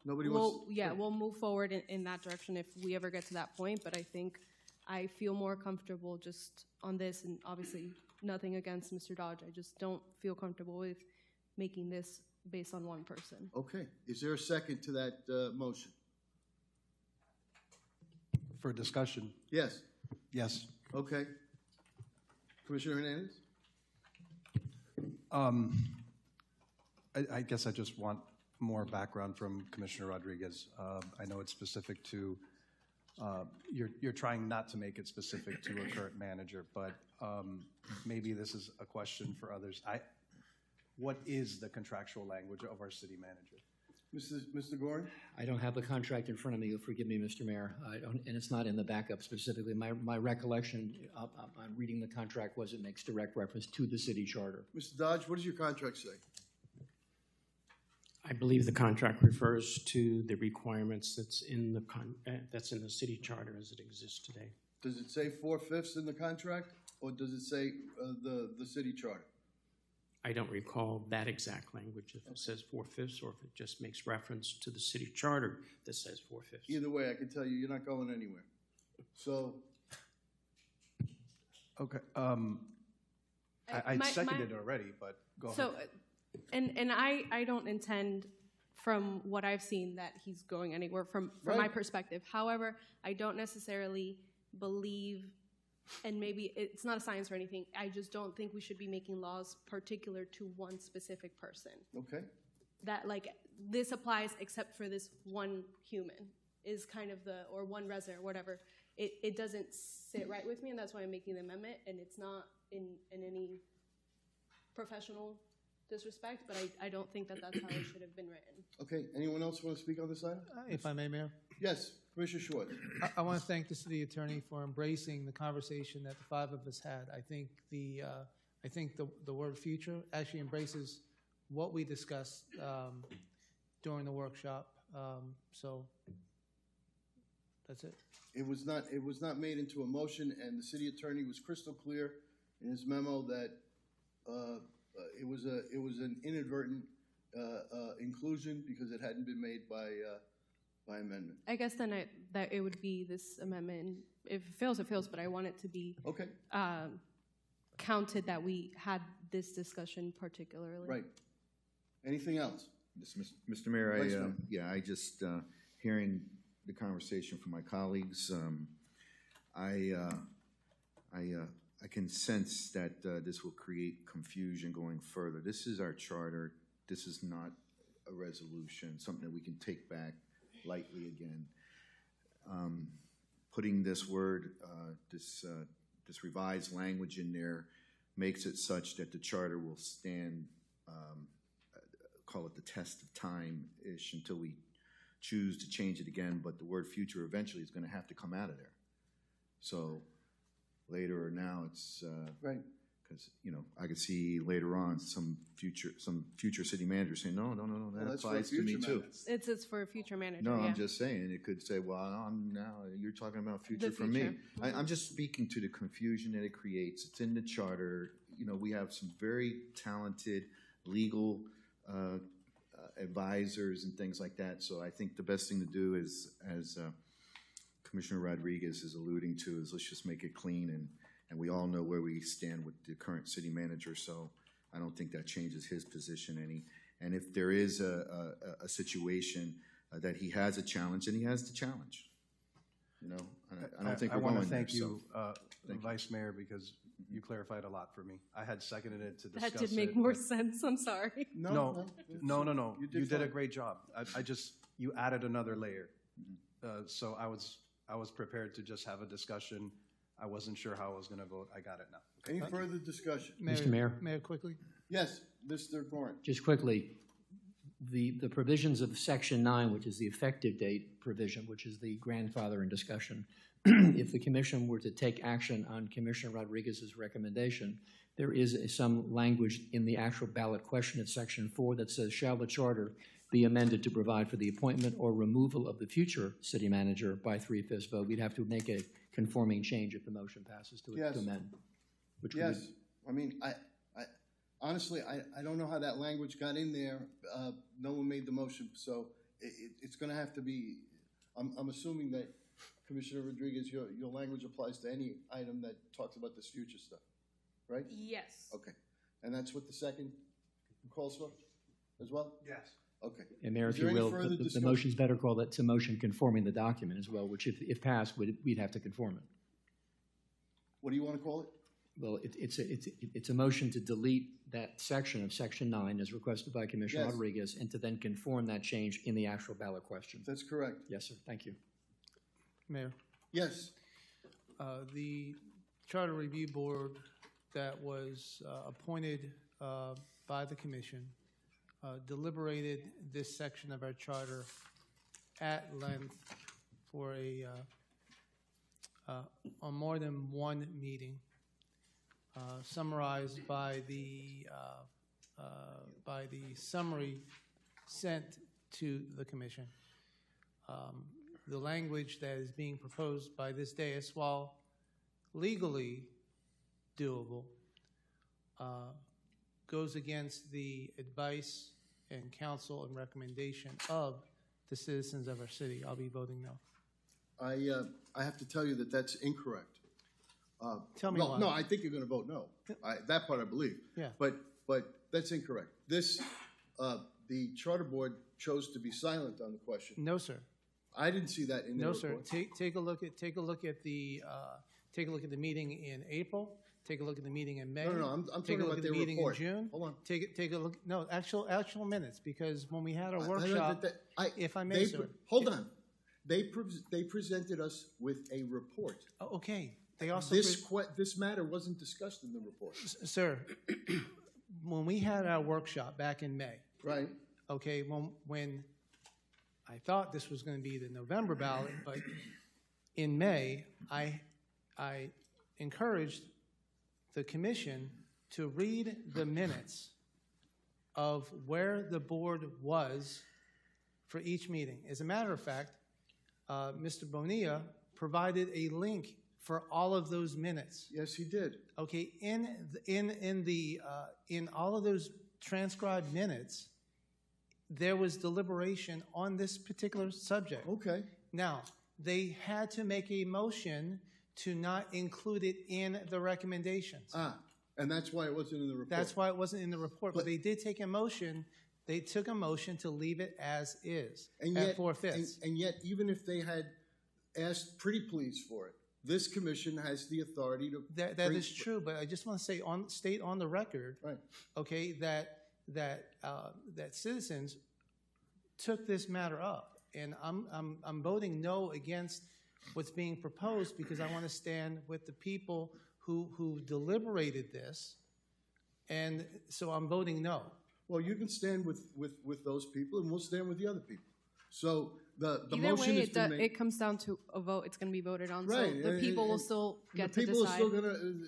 Nobody wants. we'll move forward in that direction if we ever get to that point, but I feel more comfortable just on this, and obviously nothing against Mr. Dodge. I just don't feel comfortable with making this based on one person. Okay. Is there a second to that motion? For discussion, Yes. yes. Okay. Commissioner Hernandez? I guess I just want more background from Commissioner Rodriguez. I know it's specific to, you're trying not to make it specific to a current manager, but maybe this is a question for others. What is the contractual language of our city manager? Mr. Gorin? I don't have the contract in front of me. You'll forgive me, Mr. Mayor. And it's not in the backup specifically. My recollection on reading the contract was it makes direct reference to the city charter. Mr. Dodge, what does your contract say? I believe the contract refers to the requirements that's in the city charter as it exists today. Does it say 4/5 in the contract, or does it say the city charter? I don't recall that exact language, if it says 4/5 or if it just makes reference to the city charter that says 4/5. Either way, I can tell you, you're not going anywhere. So, Okay. I seconded it already, but go ahead. So, and I don't intend, from what I've seen, that he's going anywhere from my perspective. However, I don't necessarily believe, and maybe it's not a science or anything, I just don't think we should be making laws particular to one specific person. okay. That, like, this applies except for this one human is kind of or one resident or whatever. It doesn't sit right with me, and that's why I'm making the amendment, and it's not in any professional disrespect, but I don't think that that's how it should have been written. Okay, anyone else want to speak on this item? If I may, Mayor. Yes, Commissioner Schwartz. I want to thank the city attorney for embracing the conversation that the five of us had. I think the word future actually embraces what we discussed during the workshop. So that's it. It was not made into a motion, and the city attorney was crystal clear in his memo that it was an inadvertent inclusion because it hadn't been made by amendment. I guess then that it would be this amendment. If it fails, it fails, but I want it to be okay. Counted that we had this discussion particularly. Right. Anything else? Mr. Mayor, Mayor. I just hearing the conversation from my colleagues, I can sense that this will create confusion going further. This is our charter. This is not a resolution, something that we can take back lightly again. Putting this word, this revised language in there makes it such that the charter will stand, call it the test of time-ish, until we choose to change it again, but the word future eventually is going to have to come out of there. So later or now, it's right, because I could see later on some future city manager saying, no, that applies to me too. It's for a future manager. No, yeah. I'm just saying it could say, well, you're talking about future for me. Mm-hmm. I'm just speaking to the confusion that it creates. It's in the charter. We have some very talented legal advisors and things like that. So I think the best thing to do is, as Commissioner Rodriguez is alluding to, is let's just make it clean, and we all know where we stand with the current city manager. So I don't think that changes his position any. And if there is a situation that he has a challenge, then he has the challenge. I don't think we're going there. I want to thank you, thank Vice Mayor, because you clarified a lot for me. I had seconded it to discuss That did make more sense. I'm sorry. No. You did a great job. You added another layer. So I was prepared to just have a discussion. I wasn't sure how I was going to vote. I got it now. Okay. Any further discussion? Mr. Mayor? Mayor, quickly. Yes, Mr. Gorin. Just quickly, the provisions of Section 9, which is the effective date provision, which is the grandfather in discussion, if the commission were to take action on Commissioner Rodriguez's recommendation, there is some language in the actual ballot question at Section 4 that says, shall the charter be amended to provide for the appointment or removal of the future city manager by 3/5 vote? We'd have to make a conforming change if the motion passes to amend. Yes. I mean, I honestly, I don't know how that language got in there. No one made the motion, so it's going to have to be. I'm assuming that Commissioner Rodriguez, your language applies to any item that talks about this future stuff, right? Yes. Okay, and that's what the second calls for, as well. Yes. Okay. And Mayor, if you will, the motion's better called it's a motion conforming the document as well, which if passed, we'd have to conform it. What do you want to call it? Well, it's a motion to delete that section of Section 9 as requested by Commissioner Rodriguez, and to then conform that change in the actual ballot question. That's correct. Yes, sir. Thank you. Mayor. Yes. The Charter Review Board that was appointed by the commission deliberated this section of our charter at length for on more than one meeting, summarized by the summary sent to the commission. The language that is being proposed by this dais, while legally doable, goes against the advice and counsel and recommendation of the citizens of our city. I'll be voting no. I have to tell you that that's incorrect. Tell me why. No, I think you're going to vote no. That part I believe. Yeah. But that's incorrect. The Charter Board chose to be silent on the question. No, sir. I didn't see that in the No, report. sir. Take a look at the meeting in April. Take a look at the meeting in May. No, I'm take talking a look about at the their meeting report. in June. Hold on. Take a look. No, actual minutes, because when we had our workshop, if I may, sir. Hold on. They presented us with a report. Oh, okay. They also this matter wasn't discussed in the report. Sir, when we had our workshop back in May, Right. okay, when I thought this was going to be the November ballot, but in May, I encouraged the commission to read the minutes of where the board was for each meeting. As a matter of fact, Mr. Bonilla provided a link for all of those minutes. Yes, he did. Okay, in all of those transcribed minutes, there was deliberation on this particular subject. Okay. Now, they had to make a motion to not include it in the recommendations. And that's why it wasn't in the report. That's why it wasn't in the report. But they did take a motion. They took a motion to leave it as is at 4/5. And yet, even if they had asked pretty please for it, this commission has the authority to. That is true, but I just want to say state on the record, right? Okay, that citizens took this matter up, and I'm voting no against what's being proposed because I want to stand with the people who deliberated this, and so I'm voting no. Well, you can stand with those people, and we'll stand with the other people. So the Either motion way, has been made. it comes down to a vote. It's going to be voted on. Right. So the people will still get to decide. The people are still going to.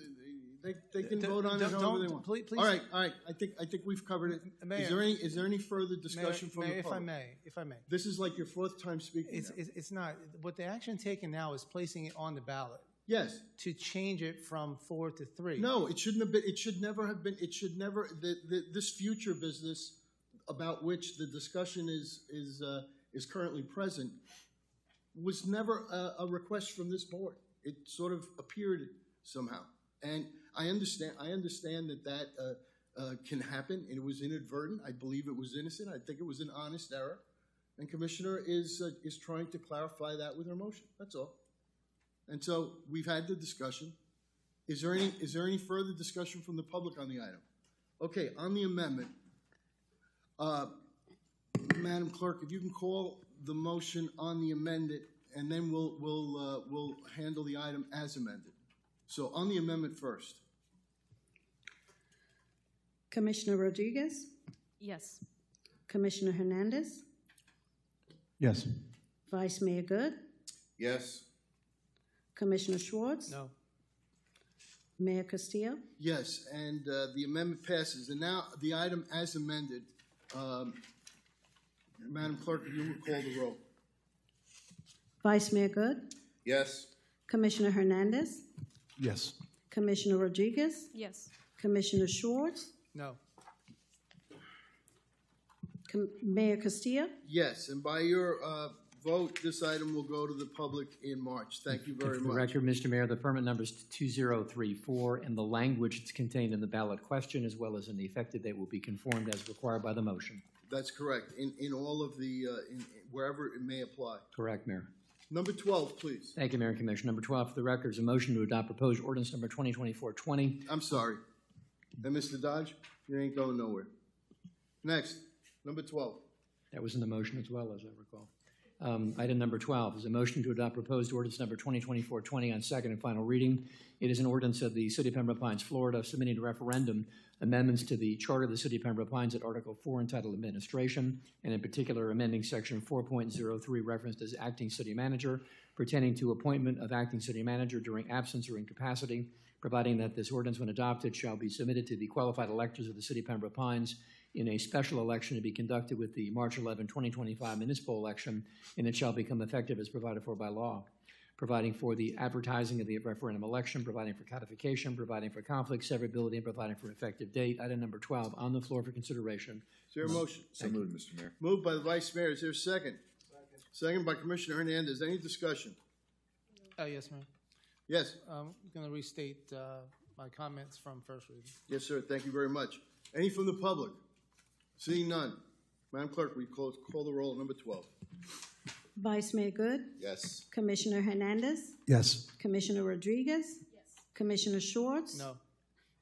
They can vote on it however they want. Please. All right. I think we've covered it. Mayor, Is there any further discussion from the public? If I may. This is like your fourth time speaking. It's not. What the action taken now is placing it on the ballot. Yes. To change it from 4 to 3. No, it shouldn't have been. It should never have been. It should never. This future business about which the discussion is currently present was never a request from this board. It sort of appeared somehow, and I understand that can happen. It was inadvertent. I believe it was innocent. I think it was an honest error, and Commissioner is trying to clarify that with her motion. That's all. And so we've had the discussion. Is there any further discussion from the public on the item? Okay, on the amendment, Madam Clerk, if you can call the motion on the amended, and then we'll handle the item as amended. So on the amendment first. Commissioner Rodriguez? Yes. Commissioner Hernandez? Yes. Vice Mayor Good? Yes. Commissioner Schwartz? No. Mayor Castillo? Yes, and the amendment passes. And now the item as amended. Madam Clerk, if you would call the roll. Vice Mayor Good? Yes. Commissioner Hernandez? Yes. Commissioner Rodriguez? Yes. Commissioner Schwartz? No. Mayor Castillo? Yes, and by your vote, this item will go to the public in March. Thank you very For the much. record, Mr. Mayor, the permit number is 2034, and the language that's contained in the ballot question as well as in the effective date will be conformed as required by the motion. That's correct. In all of the, wherever it may apply. Correct, Mayor. Number 12, please. Thank you, Mayor and Commissioner. Number 12, for the record, is a motion to adopt proposed ordinance number 2024-20. I'm sorry. And Mr. Dodge, you ain't going nowhere. Next, number 12. That was in the motion as well, as I recall. Item number 12 is a motion to adopt proposed ordinance number 2024-20 on second and final reading. It is an ordinance of the City of Pembroke Pines, Florida, submitting to referendum amendments to the Charter of the City of Pembroke Pines at Article 4 entitled Administration, and in particular amending Section 4.03 referenced as Acting City Manager, pertaining to appointment of Acting City Manager during absence or incapacity, providing that this ordinance, when adopted, shall be submitted to the qualified electors of the City of Pembroke Pines in a special election to be conducted with the March 11, 2025 municipal election, and it shall become effective as provided for by law, providing for the advertising of the referendum election, providing for codification, providing for conflict severability, and providing for an effective date. Item number 12 on the floor for consideration. Is there a motion? So moved, Mr. Mayor. Moved by the Vice Mayor. Is there a second? Second by Commissioner Hernandez. Any discussion? Yes, ma'am. Yes. I'm going to restate my comments from first reading. Yes, sir. Thank you very much. Any from the public? Seeing none. Madam Clerk, will you call the roll at number 12? Vice Mayor Good? Yes. Commissioner Hernandez? Yes. Commissioner Rodriguez? Yes. Commissioner Schwartz? No.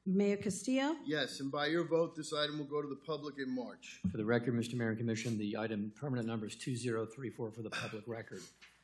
Mayor Castillo? Yes, and by your vote, this item will go to the public in March. For the record, Mr. Mayor and Commission, the item permanent number is 2034 for the public record.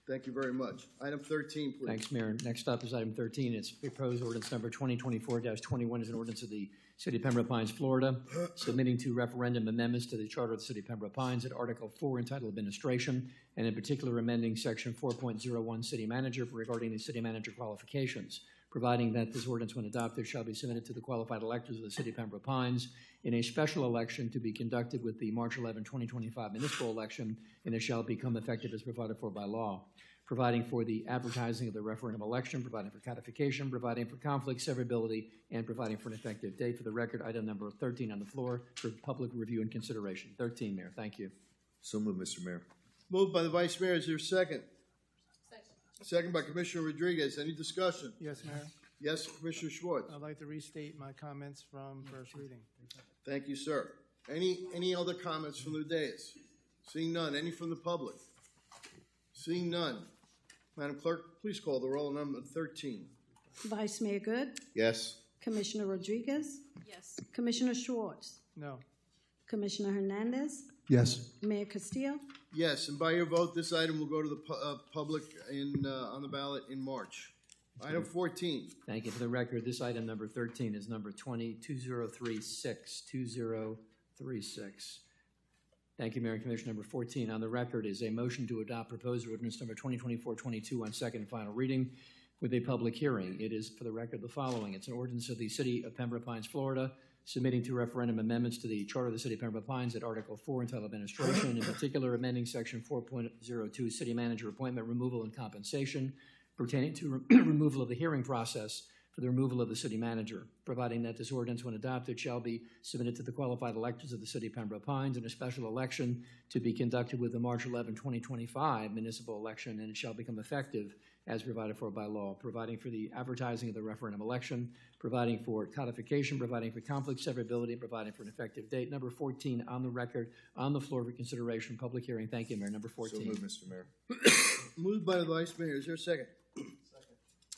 Thank you very much. Item 13, please. Thanks, Mayor. Next up is item 13. It's proposed ordinance number 2024-21 is an ordinance of the City of Pembroke Pines, Florida, submitting to referendum amendments to the Charter of the City of Pembroke Pines at Article 4 entitled Administration, and in particular amending Section 4.01 City Manager regarding the city manager qualifications, providing that this ordinance, when adopted, shall be submitted to the qualified electors of the City of Pembroke Pines in a special election to be conducted with the March 11, 2025 municipal election, and it shall become effective as provided for by law, providing for the advertising of the referendum election, providing for codification, providing for conflict severability, and providing for an effective date. For the record, item number 13 on the floor for public review and consideration. 13, Mayor. Thank you. So moved, Mr. Mayor. Moved by the Vice Mayor. Is there a second? Second by Commissioner Rodriguez. Any discussion? Yes, Mayor. Yes, Commissioner Schwartz. I'd like to restate my comments from first reading. Thank you, sir. Any other comments from the dais? Seeing none. Any from the public? Seeing none. Madam Clerk, please call the roll on number 13. Vice Mayor Good, Yes. Commissioner Rodriguez, Yes. Commissioner Schwartz, No. Commissioner Hernandez, Yes. Mayor Castillo. Yes, and by your vote, this item will go to the public on the ballot in March. Item 14. Thank you. For the record, this item number 13 is number 2036. 2036. Thank you, Mayor and Commissioner. Number 14 on the record is a motion to adopt proposed ordinance number 2024-22 on second and final reading with a public hearing. It is, for the record, the following. It's an ordinance of the City of Pembroke Pines, Florida, submitting to referendum amendments to the Charter of the City of Pembroke Pines at Article 4 entitled Administration, in particular amending Section 4.02 City Manager Appointment, Removal, and Compensation pertaining to removal of the hearing process for the removal of the city manager, providing that this ordinance, when adopted, shall be submitted to the qualified electors of the City of Pembroke Pines in a special election to be conducted with the March 11, 2025 municipal election, and it shall become effective as provided for by law, providing for the advertising of the referendum election, providing for codification, providing for conflict severability, and providing for an effective date. Number 14 on the record, on the floor for consideration, public hearing. Thank you, Mayor. Number 14. So moved, Mr. Mayor. Moved by the Vice Mayor. Is there a second?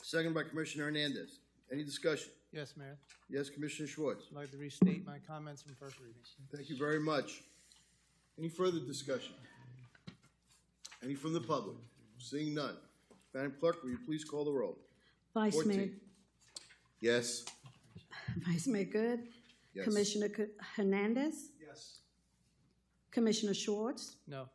Second by Commissioner Hernandez. Any discussion? Yes, Mayor. Yes, Commissioner Schwartz. I'd like to restate my comments from first reading. Thank you very much. Any further discussion? Any from the public? Seeing none. Madam Clerk, will you please call the roll? Vice 14. Mayor, Yes. Vice Mayor Good, Yes. Commissioner Hernandez, Yes. Commissioner Schwartz, No.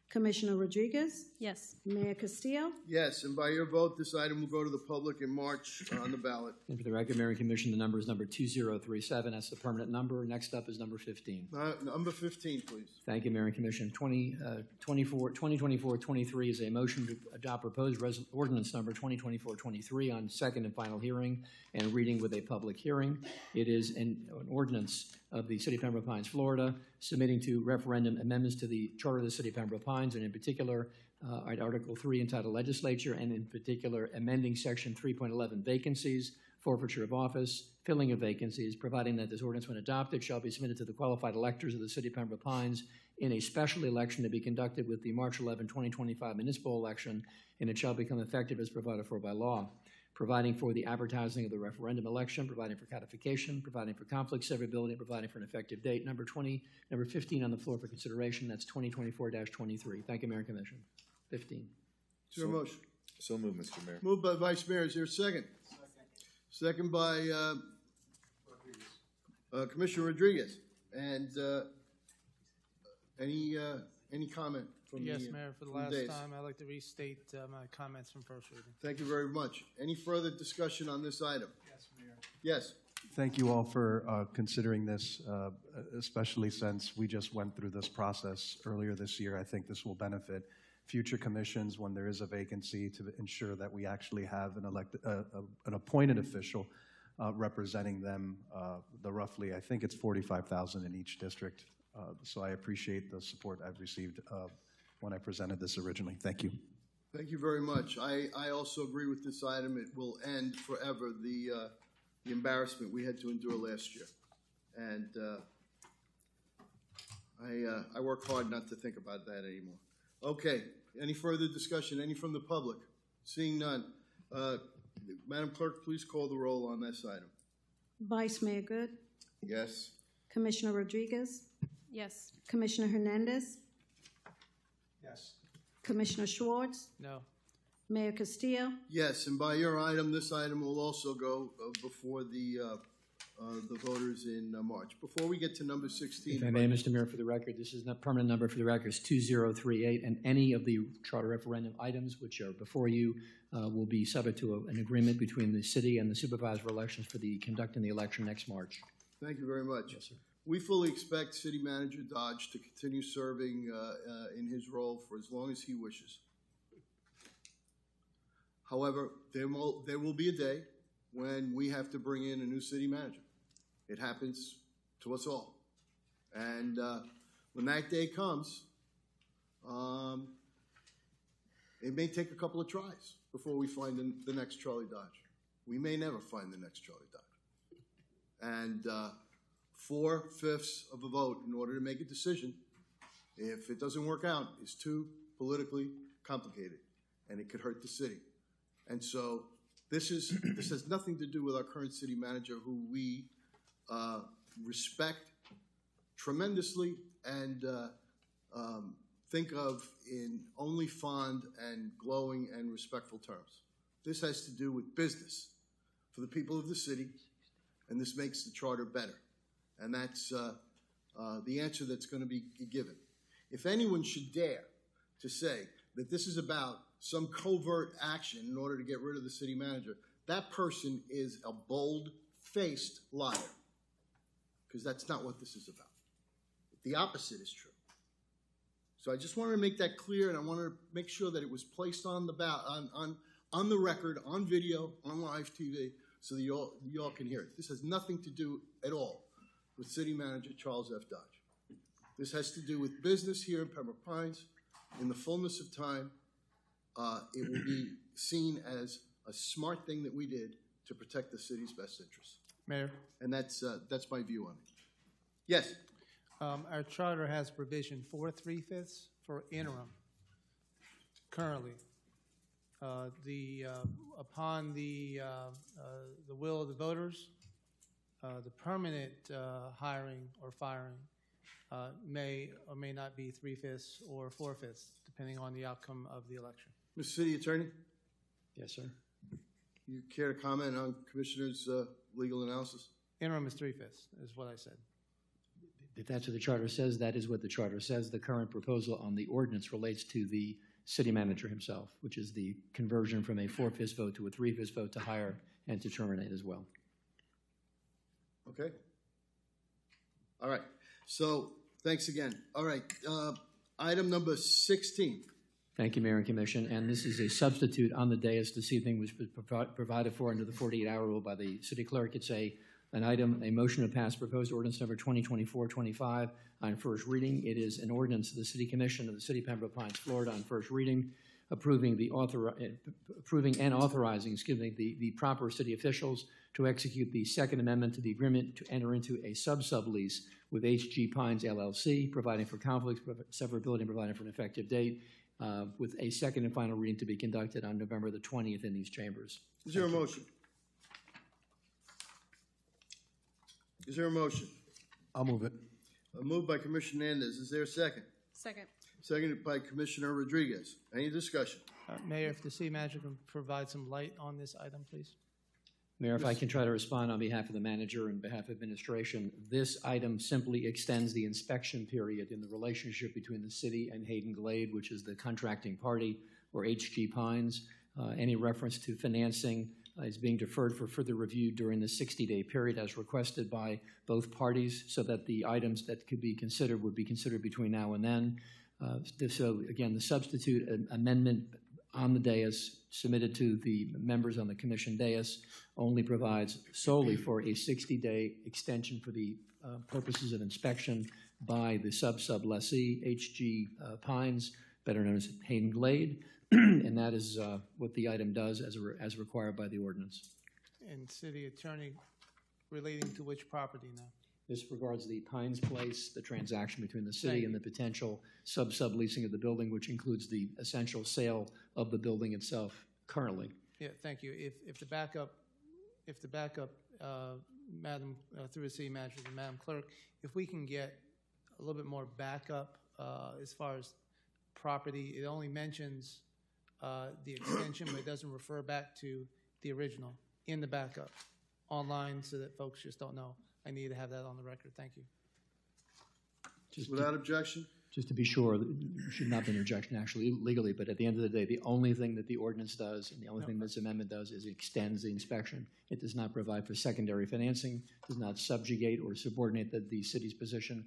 Commissioner Rodriguez, Yes. Mayor Castillo. Yes, and by your vote, this item will go to the public in March on the ballot. And for the record, Mayor and Commission, the number is number 2037. That's the permanent number. Next up is number 15. Number 15, please. Thank you, Mayor and Commission. 2024-23 is a motion to adopt proposed ordinance number 2024-23 on second and final hearing and reading with a public hearing. It is an ordinance of the City of Pembroke Pines, Florida, submitting to referendum amendments to the Charter of the City of Pembroke Pines, and in particular, at Article 3 entitled Legislature, and in particular, amending Section 3.11 vacancies, forfeiture of office, filling of vacancies, providing that this ordinance, when adopted, shall be submitted to the qualified electors of the City of Pembroke Pines in a special election to be conducted with the March 11, 2025 municipal election, and it shall become effective as provided for by law, providing for the advertising of the referendum election, providing for codification, providing for conflict severability, and providing for an effective date. Number 15 on the floor for consideration. That's 2024-23. Thank you, Mayor and Commission. 15. Is there a motion? So moved, Mr. Mayor. Moved by Vice Mayor. Is there a second? Second by Commissioner Rodriguez. And any comment from Yes, the Mayor. For the from last dais? time, I'd like to restate my comments from first reading. Thank you very much. Any further discussion on this item? Yes, Mayor. Yes. Thank you all for considering this, especially since we just went through this process earlier this year. I think this will benefit future commissions when there is a vacancy to ensure that we actually have an appointed official representing them, the roughly, I think it's 45,000 in each district. So I appreciate the support I've received when I presented this originally. Thank you. Thank you very much. I also agree with this item. It will end forever the embarrassment we had to endure last year. And I work hard not to think about that anymore. Okay, any further discussion? Any from the public? Seeing none. Madam Clerk, please call the roll on this item. Vice Mayor Good, Yes. Commissioner Rodriguez, Yes. Commissioner Hernandez, Yes. Commissioner Schwartz, No. Mayor Castillo. Yes, and by your item, this item will also go before the the voters in March. Before we get to number 16. If I may, Mr. Mayor, for the record, this is the permanent number for the record is 2038, and any of the charter referendum items which are before you will be subject to an agreement between the city and the supervisor of elections for the conducting the election next March. Thank you very much. Yes, sir. We fully expect City Manager Dodge to continue serving in his role for as long as he wishes. However, there will be a day when we have to bring in a new city manager. It happens to us all. And when that day comes, it may take a couple of tries before we find the next Charlie Dodge. We may never find the next Charlie Dodge. And 4/5 of a vote in order to make a decision, if it doesn't work out, is too politically complicated, and it could hurt the city. And so this has nothing to do with our current city manager, who we respect tremendously and think of in only fond and glowing and respectful terms. This has to do with business for the people of the city, and this makes the charter better. And that's the answer that's going to be given. If anyone should dare to say that this is about some covert action in order to get rid of the city manager, that person is a bold-faced liar, because that's not what this is about. The opposite is true. So I just wanted to make that clear, and I wanted to make sure that it was placed on the on the record, on video, on live TV, so that you all can hear it. This has nothing to do at all with City Manager Charles F. Dodge. This has to do with business here in Pembroke Pines. In the fullness of time, it will be seen as a smart thing that we did to protect the city's best interests. Mayor? And that's my view on it. Yes? Our charter has provision for 3/5 for interim currently. Upon the will of the voters, the permanent hiring or firing may or may not be 3/5 or 4/5, depending on the outcome of the election. Mr. City Attorney? Yes, sir. You care to comment on Commissioner's legal analysis? Interim is 3/5, is what I said. If that's what the charter says, that is what the charter says. The current proposal on the ordinance relates to the city manager himself, which is the conversion from a 4/5 vote to a 3/5 vote to hire and to terminate as well. Okay. All right. So thanks again. All right. Item number 16. Thank you, Mayor and Commission. And this is a substitute on the dais this evening, which was provided for under the 48-hour rule by the city clerk. It's a motion to pass proposed ordinance number 2024-25 on first reading. It is an ordinance of the City Commission of the City of Pembroke Pines, Florida, on first reading, approving and authorizing, the proper city officials to execute the Second Amendment to the agreement to enter into a sublease with HG Pines LLC, providing for conflicts, severability, and providing for an effective date, with a second and final reading to be conducted on November the 20th in these chambers. Is there a motion? Is there a motion? I'll move it. Moved by Commissioner Hernandez. Is there a second? Second. Seconded by Commissioner Rodriguez. Any discussion? Mayor, if the city manager can provide some light on this item, please. Mayor, if I can try to respond on behalf of the manager and behalf of administration, this item simply extends the inspection period in the relationship between the city and Hayden Glade, which is the contracting party, or HG Pines. Any reference to financing is being deferred for further review during the 60-day period as requested by both parties, so that the items that could be considered would be considered between now and then. So again, the substitute amendment on the dais submitted to the members on the commission dais only provides solely for a 60-day extension for the purposes of inspection by the sub-lessee, HG Pines, better known as Hayden Glade, and that is what the item does as required by the ordinance. And city attorney, relating to which property now? This regards the Pines Place, the transaction between the city and the potential subleasing of the building, which includes the essential sale of the building itself currently. Yeah, thank you. If the backup, Madam, through the city manager and Madam Clerk, if we can get a little bit more backup as far as property, it only mentions the extension, but it doesn't refer back to the original in the backup online so that folks just don't know. I need to have that on the record. Thank you. Without objection? Just to be sure, there should not be an objection actually legally, but at the end of the day, the only thing that the ordinance does and the only thing this amendment does is it extends the inspection. It does not provide for secondary financing, does not subjugate or subordinate the city's position.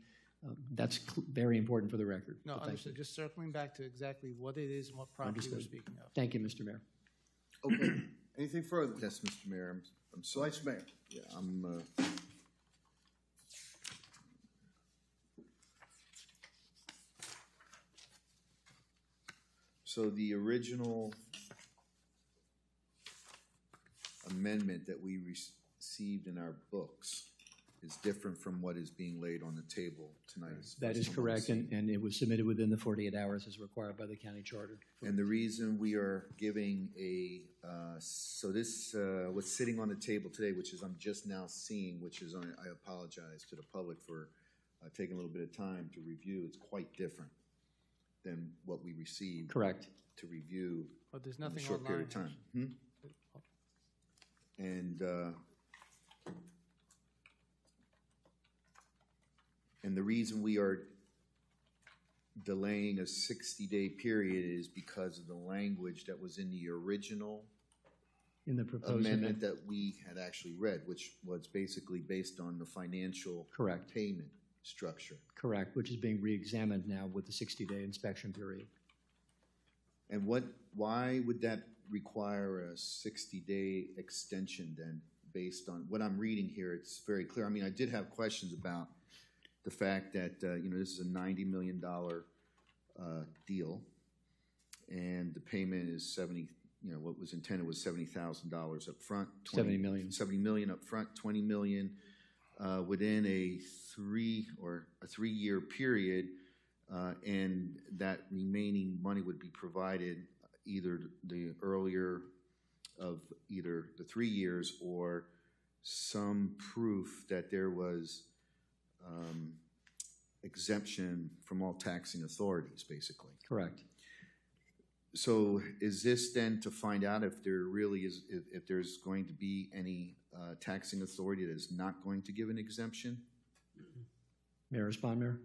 That's very important for the record. No, So thank understood. you. Just circling back to exactly what it is and what property we're Understood. speaking of. Thank you, Mr. Mayor. Okay. Anything further? Yes, Mr. Mayor, I'm sorry. Vice Mayor. Yeah, I'm, so the original amendment that we received in our books is different from what is being laid on the table tonight. That is correct, and it was submitted within the 48 hours as required by the county charter. And the reason we are giving a, so this, what's sitting on the table today, which is I'm just now seeing, which is, I apologize to the public for taking a little bit of time to review. It's quite different than what we received. Correct. To review But there's in a nothing short period of online, time. And the reason we are delaying a 60-day period is because of the language that was in the original In the proposed amendment that we had actually read, which was basically based on the financial Correct. payment structure. Correct, which is being re-examined now with the 60-day inspection period. And why would that require a 60-day extension then, based on what I'm reading here? It's very clear. I mean, I did have questions about the fact that, this is a $90 million deal, and the payment is 70, what was intended was $70,000 up front. 70 million. 70 million up front, 20 million within a 3-year period, and that remaining money would be provided either the earlier of either the 3 years or some proof that there was exemption from all taxing authorities, basically. Correct. So is this then to find out if there really is, if there's going to be any taxing authority that is not going to give an exemption? May I respond, Mayor?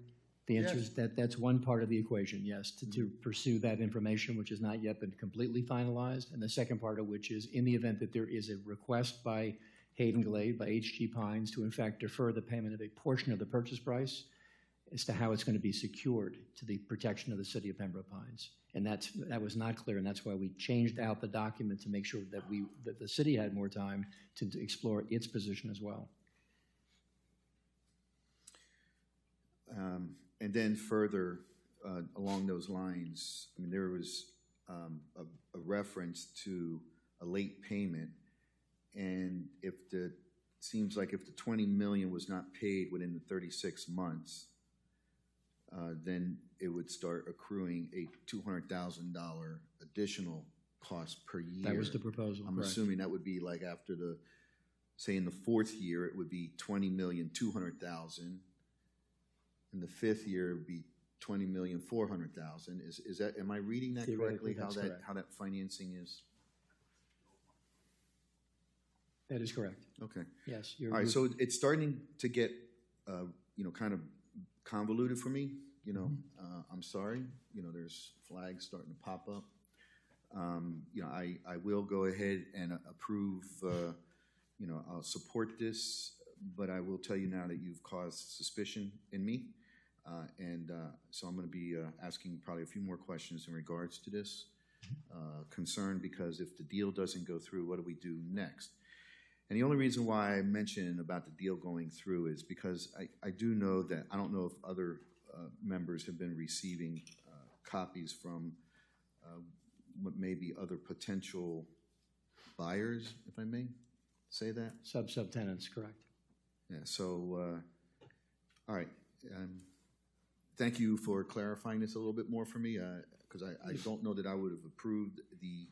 The answer is that's one part of the equation, yes, to pursue that information, which has not yet been completely finalized. And the second part of which is in the event that there is a request by Hayden Glade, by H.G. Pines, to in fact defer the payment of a portion of the purchase price as to how it's going to be secured to the protection of the city of Pembroke Pines. And that was not clear, and that's why we changed out the document to make sure that the city had more time to explore its position as well. And then further along those lines, I mean, there was a reference to a late payment, and seems like if the 20 million was not paid within the 36 months, then it would start accruing a $200,000 additional cost per year. That was the proposal. I'm correct. assuming that would be like after say in the 4th year, it would be 20,200,000. In the 5th year, it would be 20,400,000. Is that? Am I reading that correctly? That's correct. How that financing is? That is correct. Okay. Yes. All right. So it's starting to get kind of convoluted for me. I'm sorry. There's flags starting to pop up. I will go ahead and approve. I'll support this, but I will tell you now that you've caused suspicion in me. So I'm going to be asking probably a few more questions in regards to this concern, because if the deal doesn't go through, what do we do next? And the only reason why I mention about the deal going through is because I do know that, I don't know if other members have been receiving copies from what may be other potential buyers, if I may say that. Subtenants, correct. Yeah, so, all right. Thank you for clarifying this a little bit more for me, because I don't know that I would have approved the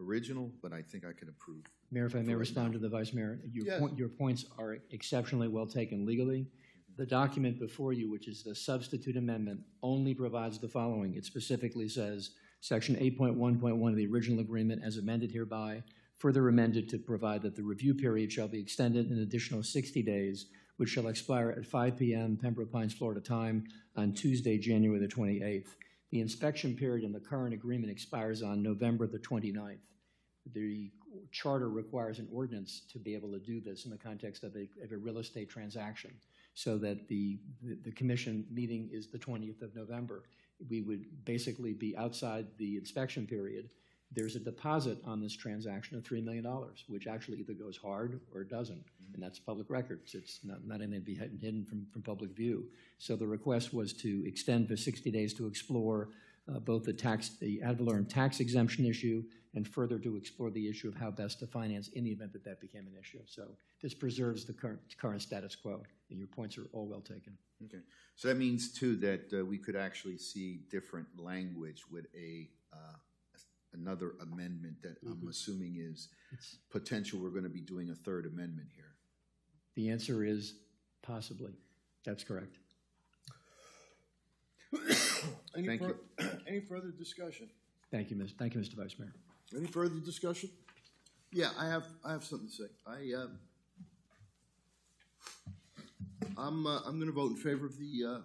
original, but I think I could approve. Mayor, if I may respond to the Vice Mayor, your points are exceptionally well taken legally. The document before you, which is the substitute amendment, only provides the following. It specifically says, Section 8.1.1 of the original agreement as amended hereby further amended to provide that the review period shall be extended an additional 60 days, which shall expire at 5 p.m. Pembroke Pines, Florida time on Tuesday, January the 28th. The inspection period in the current agreement expires on November the 29th. The charter requires an ordinance to be able to do this in the context of a real estate transaction, so that the commission meeting is the 20th of November. We would basically be outside the inspection period. There's a deposit on this transaction of $3 million, which actually either goes hard or it doesn't, and that's public records. It's not anything to be hidden from public view. So the request was to extend for 60 days to explore both the ad valorem tax exemption issue and further to explore the issue of how best to finance in the event that that became an issue. So this preserves the current status quo, and your points are all well taken. Okay. So that means, too, that we could actually see different language with another amendment that I'm assuming is potential. We're going to be doing a third amendment here. The answer is possibly. That's correct. Thank you. Any further discussion? Thank you, Mr. Vice Mayor. Any further discussion? Yeah, I have something to say. I'm going to vote in favor of the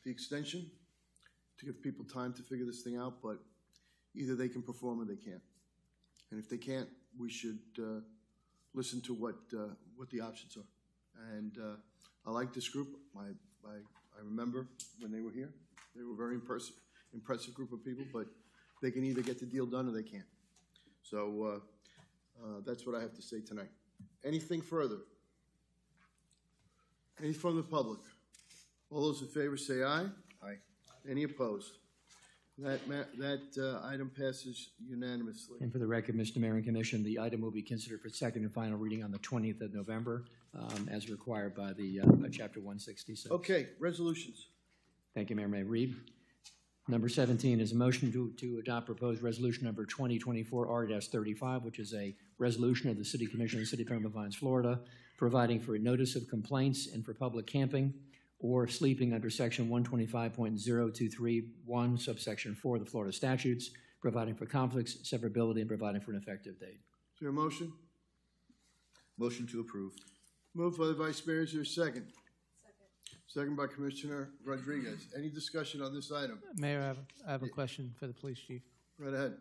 extension to give people time to figure this thing out, but either they can perform or they can't. And if they can't, we should listen to what the options are. And I like this group. I remember when they were here. They were a very impressive group of people, but they can either get the deal done or they can't. So that's what I have to say tonight. Anything further? Any from the public? All those in favor say aye. Aye. Any opposed? That item passes unanimously. And for the record, Mr. Mayor and Commission, the item will be considered for second and final reading on the 20th of November, as required by the Chapter 166. Okay, resolutions. Thank you, Mayor. May I read? Number 17 is a motion to adopt proposed resolution number 2024-R-35, which is a resolution of the City Commission of the City of Pembroke Pines, Florida, providing for a notice of complaints and for public camping or sleeping under section 125.0231, subsection 4 of the Florida statutes, providing for conflicts, severability, and providing for an effective date. Is there a motion? Motion to approve. Moved by the Vice Mayor. Is there a second? Second by Commissioner Rodriguez. Any discussion on this item? Mayor, I have a question for the police chief. Right ahead.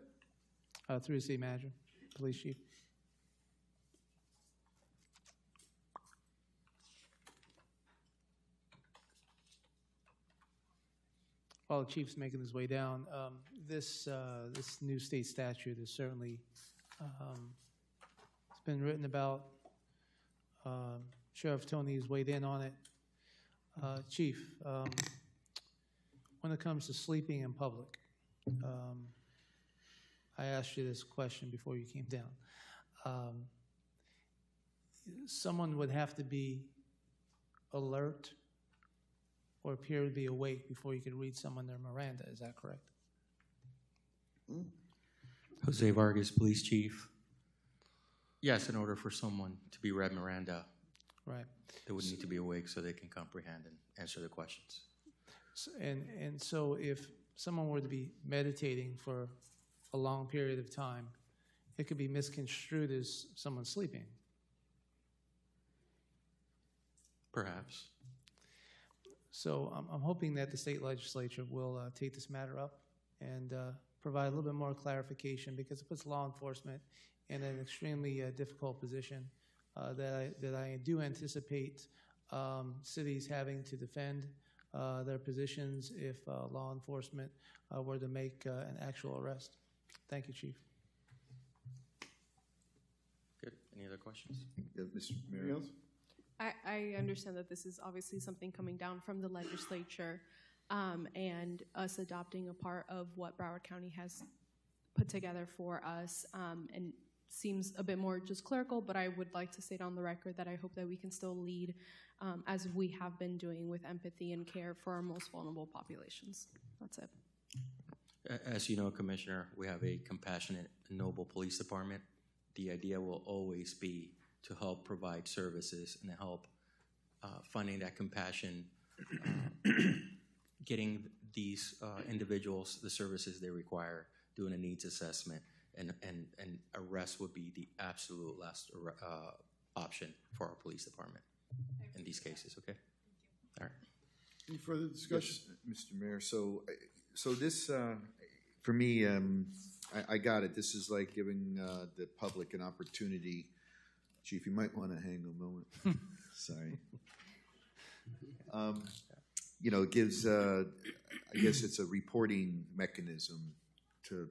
Through the city manager, police chief. While the chief's making his way down, this new state statute is certainly, it's been written about. Sheriff Tony has weighed in on it. Chief, when it comes to sleeping in public, I asked you this question before you came down. Someone would have to be alert or appear to be awake before you could read someone their Miranda. Is that correct? Jose Vargas, Police Chief. Yes, in order for someone to be read Miranda, right, they would need to be awake so they can comprehend and answer the questions. And so if someone were to be meditating for a long period of time, it could be misconstrued as someone sleeping. Perhaps. So I'm hoping that the state legislature will take this matter up and provide a little bit more clarification, because it puts law enforcement in an extremely difficult position that I do anticipate cities having to defend their positions if law enforcement were to make an actual arrest. Thank you, Chief. Good. Any other questions? Mr. Mayor? I understand that this is obviously something coming down from the legislature, and us adopting a part of what Broward County has put together for us, and seems a bit more just clerical, but I would like to state on the record that I hope that we can still lead as we have been doing with empathy and care for our most vulnerable populations. That's it. As you know, Commissioner, we have a compassionate and noble police department. The idea will always be to help provide services and help funding that compassion, getting these individuals the services they require, doing a needs assessment, and arrest would be the absolute last option for our police department in these cases. Okay. All right. Any further discussion? Yes, Mr. Mayor. So this, for me, I got it. This is like giving the public an opportunity. Chief, you might want to hang a moment. Sorry. It gives, I guess it's a reporting mechanism to,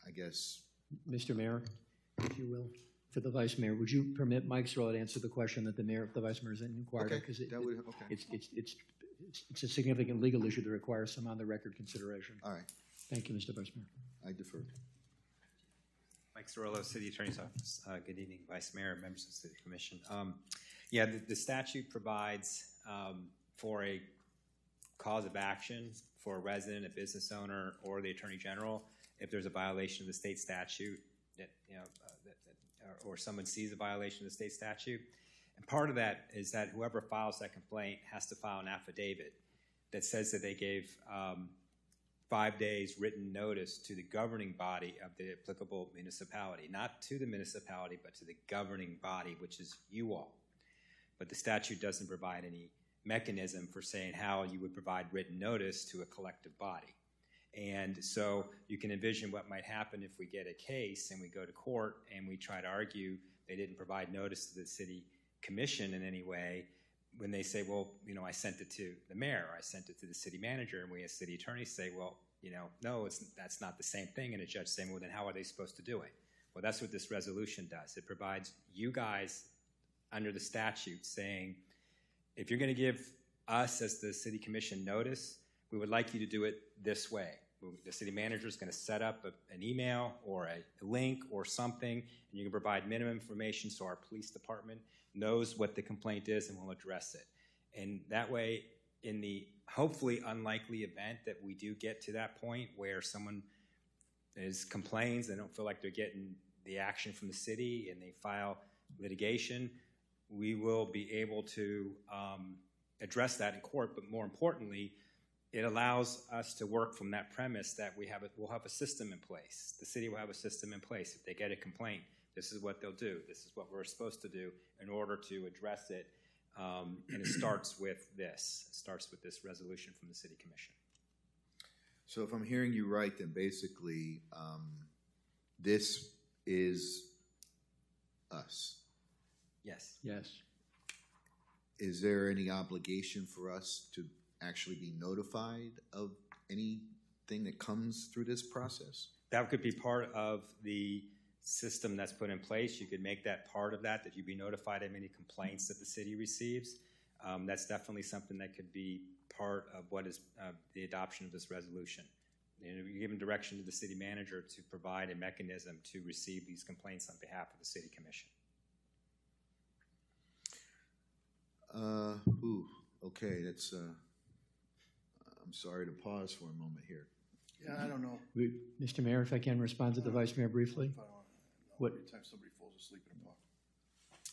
I guess. Mr. Mayor, if you will, for the Vice Mayor, would you permit Mike Sorrell to answer the question that the Vice Mayor has inquired? Okay, Because okay. it's a significant legal issue that requires some on-the-record consideration. All right. Thank you, Mr. Vice Mayor. I defer. Mike Sorrello, City Attorney's Office. Good evening, Vice Mayor, members of the City Commission. Yeah, the statute provides for a cause of action for a resident, a business owner, or the Attorney General if there's a violation of the state statute that, or someone sees a violation of the state statute. And part of that is that whoever files that complaint has to file an affidavit that says that they gave 5 days written notice to the governing body of the applicable municipality, not to the municipality, but to the governing body, which is you all. But the statute doesn't provide any mechanism for saying how you would provide written notice to a collective body. And so you can envision what might happen if we get a case and we go to court and we try to argue they didn't provide notice to the city commission in any way, when they say, well, I sent it to the mayor, or I sent it to the city manager, and we as city attorneys say, well, no, that's not the same thing, and a judge saying, well, then how are they supposed to do it? Well, that's what this resolution does. It provides you guys under the statute saying, if you're going to give us as the city commission notice, we would like you to do it this way. The city manager is going to set up an email or a link or something, and you can provide minimum information so our police department knows what the complaint is and will address it. And that way, in the hopefully unlikely event that we do get to that point where someone complains, they don't feel like they're getting the action from the city, and they file litigation, we will be able to address that in court. But more importantly, it allows us to work from that premise that we'll have a system in place. The city will have a system in place. If they get a complaint, this is what they'll do. This is what we're supposed to do in order to address it. And it starts with this. It starts with this resolution from the City Commission. So if I'm hearing you right, then basically this is us. Yes. Yes. Is there any obligation for us to actually be notified of anything that comes through this process? That could be part of the system that's put in place. You could make that part of that you be notified of any complaints that the city receives. That's definitely something that could be part of what is the adoption of this resolution. You're giving direction to the city manager to provide a mechanism to receive these complaints on behalf of the city commission. Okay, that's. I'm sorry to pause for a moment here. Yeah, I don't know. Mr. Mayor, if I can respond to the Vice Mayor briefly. What? Every time somebody falls asleep in a park.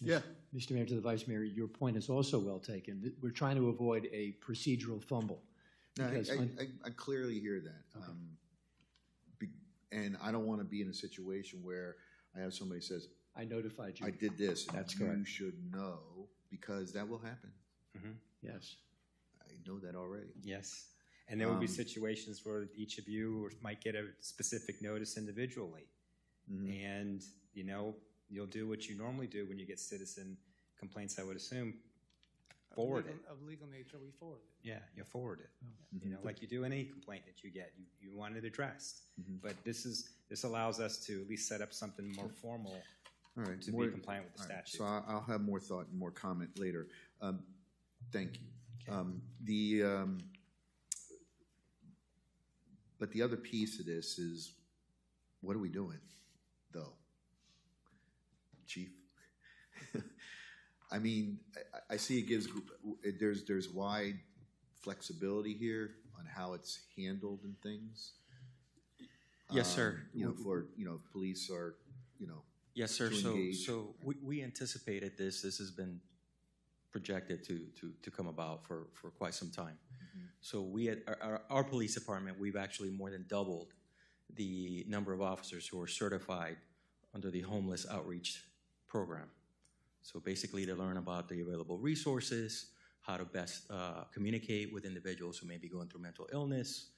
Yeah. Mr. Mayor, to the Vice Mayor, your point is also well taken. We're trying to avoid a procedural fumble. No, I clearly hear that. Okay. And I don't want to be in a situation where I have somebody says, I notified you. I did this. That's and correct. You should know, because that will happen. Mm-hmm. Yes. I know that already. Yes. And there will be situations where each of you might get a specific notice individually. Mm-hmm. And, you'll do what you normally do when you get citizen complaints, I would assume. Forward it. Of legal nature, we forward it. Yeah, you forward it. Mm-hmm. Like you do any complaint that you get, you want it addressed. Mm-hmm. But this allows us to at least set up something more formal to be compliant with the statute. So I'll have more thought and more comment later. Thank you. Okay. But the other piece of this is, what are we doing, though, Chief? I mean, I see it gives there's wide flexibility here on how it's handled and things. Yes, sir. Police are, Yes, sir. To so we anticipated this. This has been projected to come about for quite some time. Mm-hmm. So we at our police department, we've actually more than doubled the number of officers who are certified under the homeless outreach program. So basically to learn about the available resources, how to best communicate with individuals who may be going through mental illness,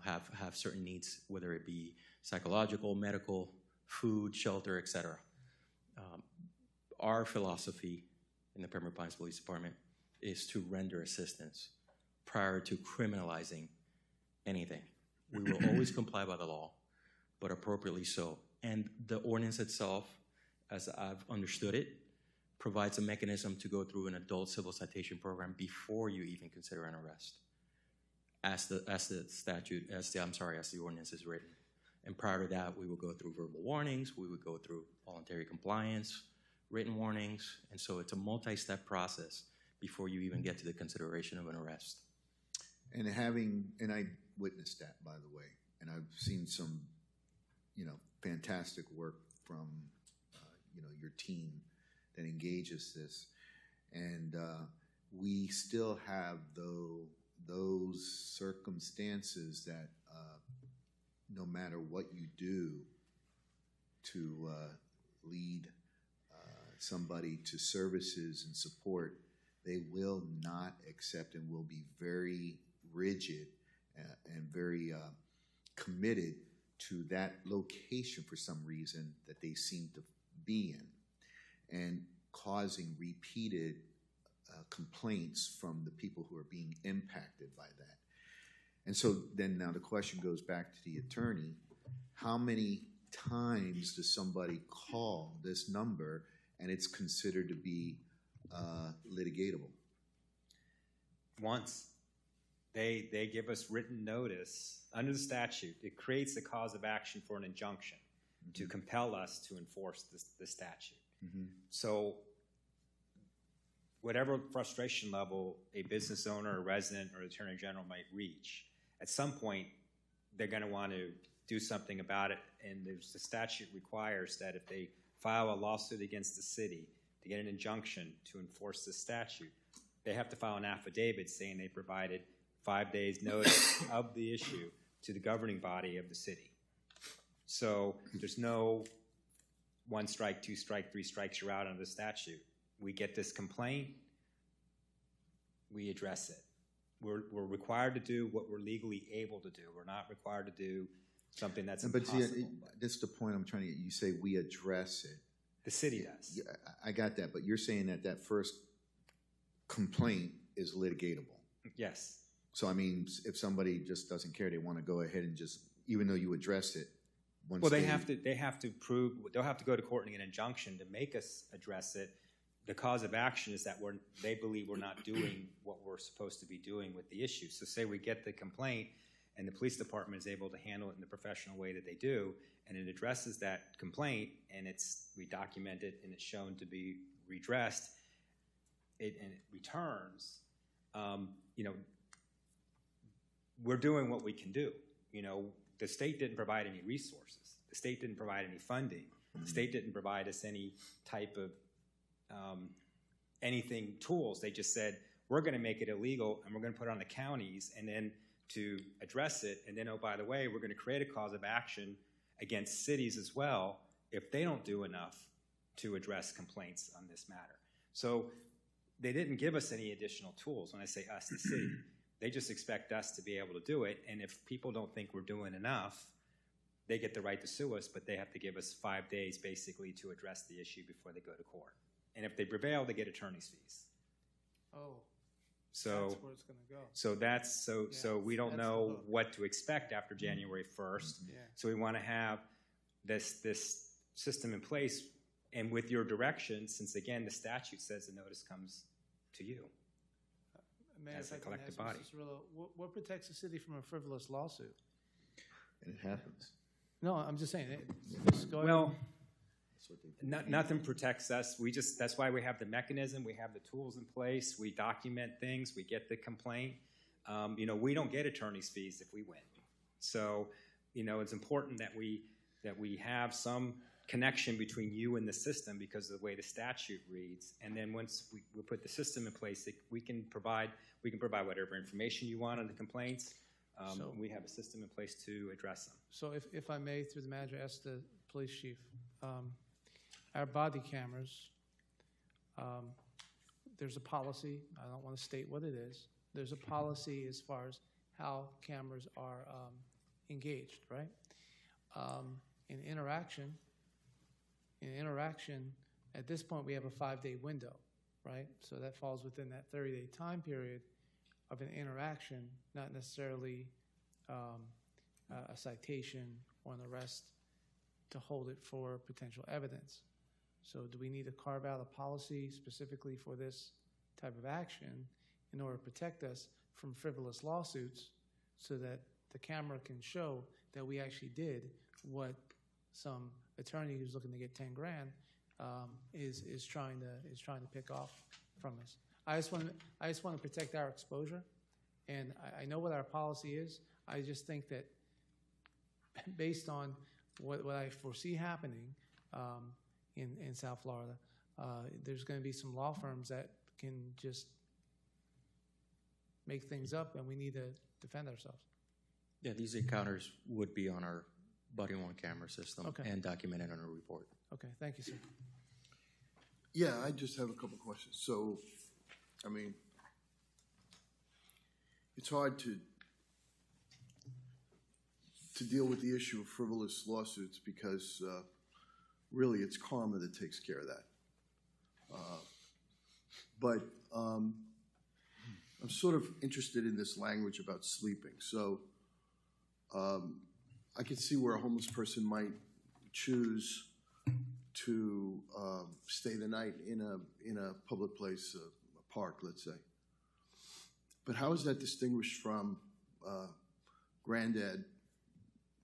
have certain needs, whether it be psychological, medical, food, shelter, etc. Our philosophy in the Pembroke Pines Police Department is to render assistance prior to criminalizing anything. We will always comply by the law, but appropriately so. And the ordinance itself, as I've understood it, provides a mechanism to go through an adult civil citation program before you even consider an arrest, as the ordinance is written. And prior to that, we will go through verbal warnings, we would go through voluntary compliance, written warnings, and so it's a multi-step process before you even get to the consideration of an arrest. And I witnessed that, by the way, and I've seen some, fantastic work from, your team that engages this, and we still have those circumstances that no matter what you do to lead somebody to services and support, they will not accept and will be very rigid and very committed to that location for some reason that they seem to be in, and causing repeated complaints from the people who are being impacted by that. And so then now the question goes back to the attorney, how many times does somebody call this number and it's considered to be litigatable? Once. They give us written notice under the statute. It creates a cause of action for an injunction to compel us to enforce the statute. So whatever frustration level a business owner, a resident, or attorney general might reach, at some point they're going to want to do something about it, and the statute requires that if they file a lawsuit against the city to get an injunction to enforce the statute, they have to file an affidavit saying they provided 5 days notice of the issue to the governing body of the city. So there's no 1 strike, 2 strike, 3 strikes, you're out under the statute. We get this complaint, we address it. We're required to do what we're legally able to do. We're not required to do something that's impossible. But that's the point I'm trying to get. You say we address it. The city does. Yeah, I got that, but you're saying that first complaint is litigatable. Yes. So, I mean, if somebody just doesn't care, they want to go ahead and just, even though you address it, once they have to prove, they'll have to go to court and get an injunction to make us address it. The cause of action is that they believe we're not doing what we're supposed to be doing with the issue. So say we get the complaint and the police department is able to handle it in the professional way that they do, and it addresses that complaint, and we document it and it's shown to be redressed, and it returns, we're doing what we can do. The state didn't provide any resources. The state didn't provide any funding. The state didn't provide us any type of tools. They just said, we're going to make it illegal and we're going to put it on the counties, and then to address it, and then, oh, by the way, we're going to create a cause of action against cities as well if they don't do enough to address complaints on this matter. So they didn't give us any additional tools. When I say us, the city, they just expect us to be able to do it, and if people don't think we're doing enough, they get the right to sue us, but they have to give us 5 days basically to address the issue before they go to court. And if they prevail, they get attorney's fees. Oh, So that's where it's going to go. So we don't know what to expect after January 1st. Yeah. So we want to have this system in place, and with your direction, since again the statute says the notice comes to you as a collective body. Mr. Cirillo, what protects the city from a frivolous lawsuit? And it happens. No, I'm just saying. Well, nothing protects us. That's why we have the mechanism. We have the tools in place. We document things. We get the complaint. We don't get attorney's fees if we win. So, it's important that we have some connection between you and the system because of the way the statute reads. And then once we put the system in place, we can provide whatever information you want on the complaints. We have a system in place to address them. So if I may, through the manager, ask the police chief, our body cameras, there's a policy, I don't want to state what it is, there's a policy as far as how cameras are engaged, right? In interaction, at this point, we have a 5-day window, right? So that falls within that 30-day time period of an interaction, not necessarily a citation or an arrest to hold it for potential evidence. So do we need to carve out a policy specifically for this type of action in order to protect us from frivolous lawsuits so that the camera can show that we actually did what some attorney who's looking to get 10 grand is trying to pick off from us? I just want to protect our exposure, and I know what our policy is. I just think that based on what I foresee happening in South Florida, there's going to be some law firms that can just make things up, and we need to defend ourselves. Yeah, these encounters would be on our body-worn camera system and documented on a report. Okay, thank you, sir. Yeah, I just have a couple questions. So, I mean, it's hard to deal with the issue of frivolous lawsuits because really it's karma that takes care of that. But I'm sort of interested in this language about sleeping. So I can see where a homeless person might choose to stay the night in a public place, a park, let's say. But how is that distinguished from granddad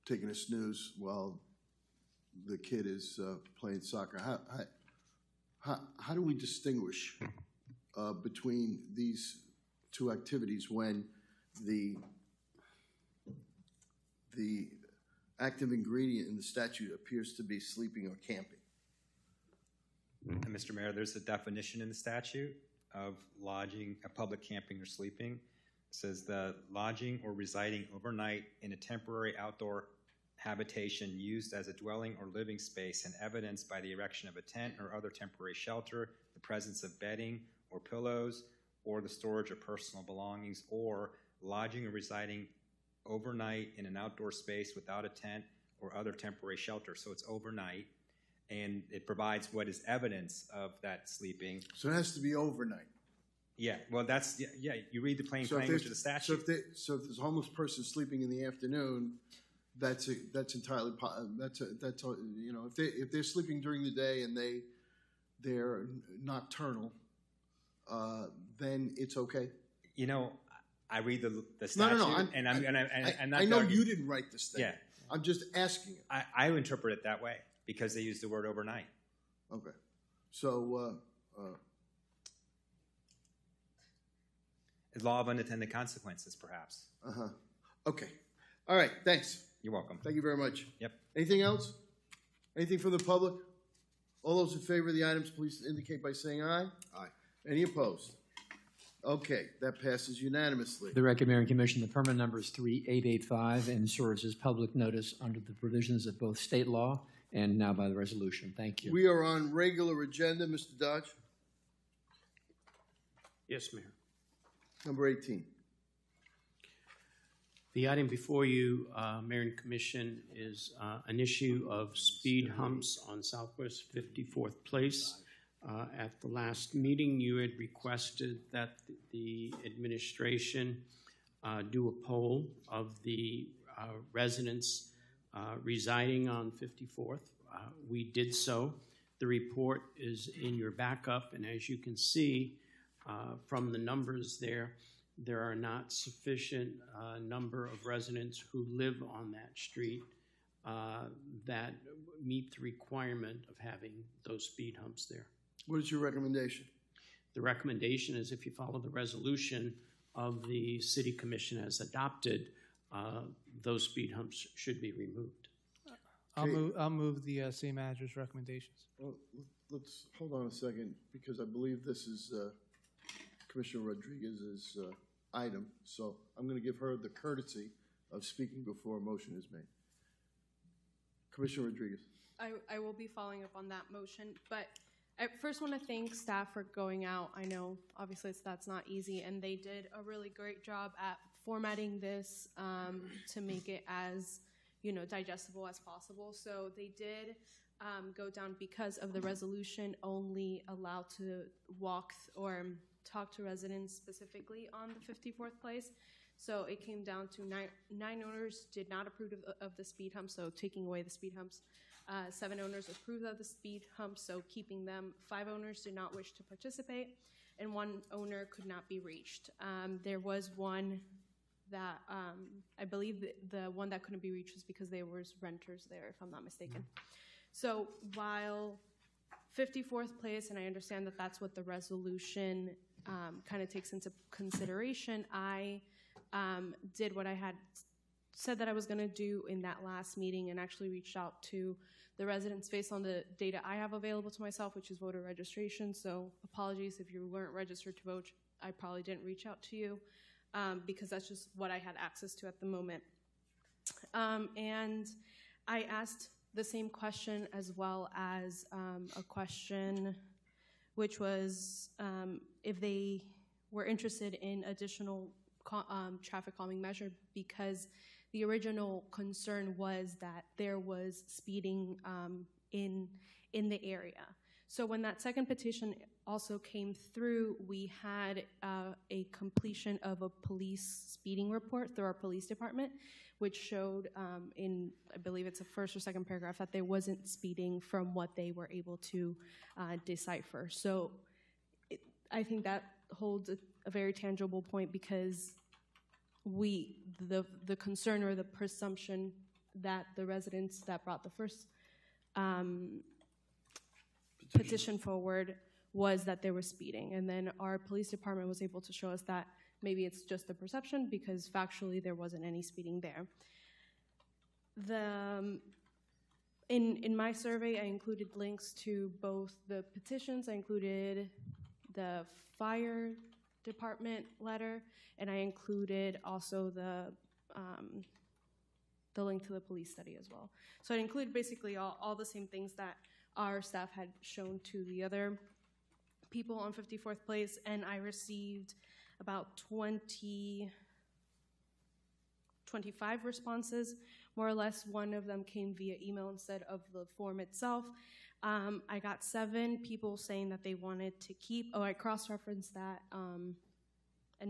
taking a snooze while the kid is playing soccer? How do we distinguish between these two activities when the active ingredient in the statute appears to be sleeping or camping? And Mr. Mayor, there's a definition in the statute of lodging, public camping or sleeping. It says the lodging or residing overnight in a temporary outdoor habitation used as a dwelling or living space and evidenced by the erection of a tent or other temporary shelter, the presence of bedding or pillows, or the storage of personal belongings, or lodging or residing overnight in an outdoor space without a tent or other temporary shelter. So it's overnight, and it provides what is evidence of that sleeping. So it has to be overnight. Yeah, well, that's, yeah, you read the plain language of the statute. So if there's a homeless person sleeping in the afternoon, that's entirely, you know, if they're sleeping during the day and they're nocturnal, then it's okay. You know, I read the statute. No. I know you didn't write this thing. Yeah. I'm just asking. I interpret it that way because they use the word overnight. Okay. So, law of unintended consequences, perhaps. Okay. All right. Thanks. You're welcome. Thank you very much. Yep. Anything else? Anything from the public? All those in favor of the items, please indicate by saying aye. Aye. Any opposed? Okay, that passes unanimously. The record, Mayor and Commission, the permit number is 3885 and serves as public notice under the provisions of both state law and now by the resolution. Thank you. We are on regular agenda, Mr. Dodge. Yes, Mayor. Number 18. The item before you, Mayor and Commission, is an issue of speed humps on Southwest 54th Place. At the last meeting, you had requested that the administration do a poll of the residents residing on 54th. We did so. The report is in your backup, and as you can see from the numbers there are not sufficient number of residents who live on that street that meet the requirement of having those speed humps there. What is your recommendation? The recommendation is if you follow the resolution of the City Commission as adopted, those speed humps should be removed. I'll move the city manager's recommendations. Well, let's hold on a second because I believe this is Commissioner Rodriguez's item. So I'm going to give her the courtesy of speaking before a motion is made. Commissioner Rodriguez. I will be following up on that motion, but I first want to thank staff for going out. I know obviously that's not easy, and they did a really great job at formatting this to make it as digestible as possible. So they did go down because of the resolution only allowed to walk or talk to residents specifically on the 54th place. So it came down to nine owners did not approve of the speed hump, so taking away the speed humps. 7 owners approved of the speed hump, so keeping them. 5 owners did not wish to participate, and 1 owner could not be reached. There was one that I believe the one that couldn't be reached was because there was renters there, if I'm not mistaken. So while 54th place, and I understand that that's what the resolution kind of takes into consideration, I did what I had said that I was going to do in that last meeting and actually reached out to the residents based on the data I have available to myself, which is voter registration. So apologies if you weren't registered to vote. I probably didn't reach out to you because that's just what I had access to at the moment. And I asked the same question as well as a question which was if they were interested in additional traffic calming measure, because the original concern was that there was speeding in the area. So when that second petition also came through, we had a completion of a police speeding report through our police department, which showed in, I believe it's the first or second paragraph, that there wasn't speeding from what they were able to decipher. So I think that holds a very tangible point, because the concern or the presumption that the residents that brought the first petition forward was that there was speeding. And then our police department was able to show us that maybe it's just a perception, because factually there wasn't any speeding there. In my survey, I included links to both the petitions. I included the fire department letter, and I included also the link to the police study as well. So I included basically all the same things that our staff had shown to the other people on 54th place, and I received about 25 responses, more or less. One of them came via email instead of the form itself. I got 7 people saying that they wanted to keep. I cross-referenced that and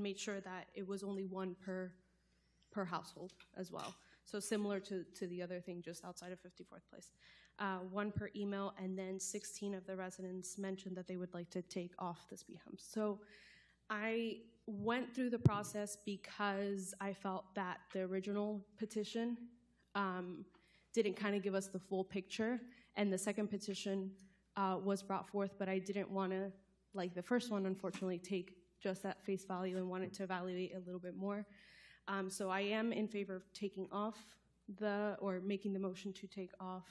made sure that it was only 1 per household as well. So similar to the other thing, just outside of 54th place. 1 per email, and then 16 of the residents mentioned that they would like to take off the speed humps. So I went through the process because I felt that the original petition didn't kind of give us the full picture, and the second petition was brought forth, but I didn't want to, like the first one, unfortunately, take just at face value and wanted to evaluate a little bit more. So I am in favor of taking off making the motion to take off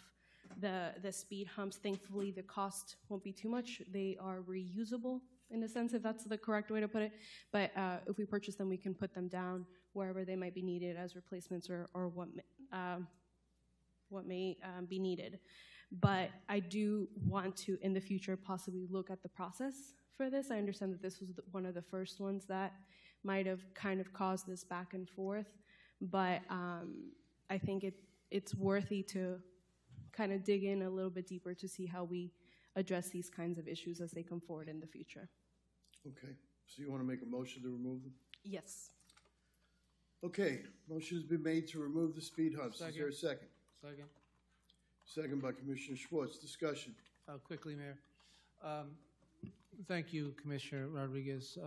the speed humps. Thankfully, the cost won't be too much. They are reusable in a sense, if that's the correct way to put it. But if we purchase them, we can put them down wherever they might be needed as replacements or what may be needed. But I do want to, in the future, possibly look at the process for this. I understand that this was one of the first ones that might have kind of caused this back and forth, but I think it's worthy to kind of dig in a little bit deeper to see how we address these kinds of issues as they come forward in the future. Okay, so you want to make a motion to remove them? Yes. Okay, motion has been made to remove the speed humps. Second. Is there a second? Second. Second by Commissioner Schwartz. Discussion. Quickly, Mayor. Thank you, Commissioner Rodriguez.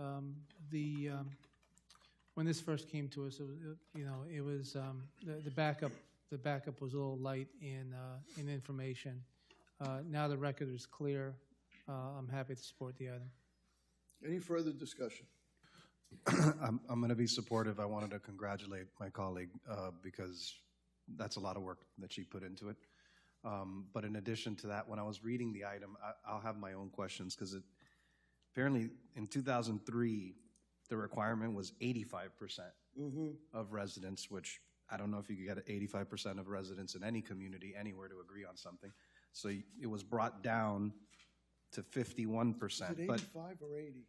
When this first came to us, it was the backup. The backup was a little light in information. Now the record is clear. I'm happy to support the item. Any further discussion? I'm going to be supportive. I wanted to congratulate my colleague because that's a lot of work that she put into it. But in addition to that, when I was reading the item, I'll have my own questions, because apparently in 2003, the requirement was 85% of residents, which I don't know if you could get 85% of residents in any community anywhere to agree on something. So it was brought down to 51%. Is it But 85 or 80?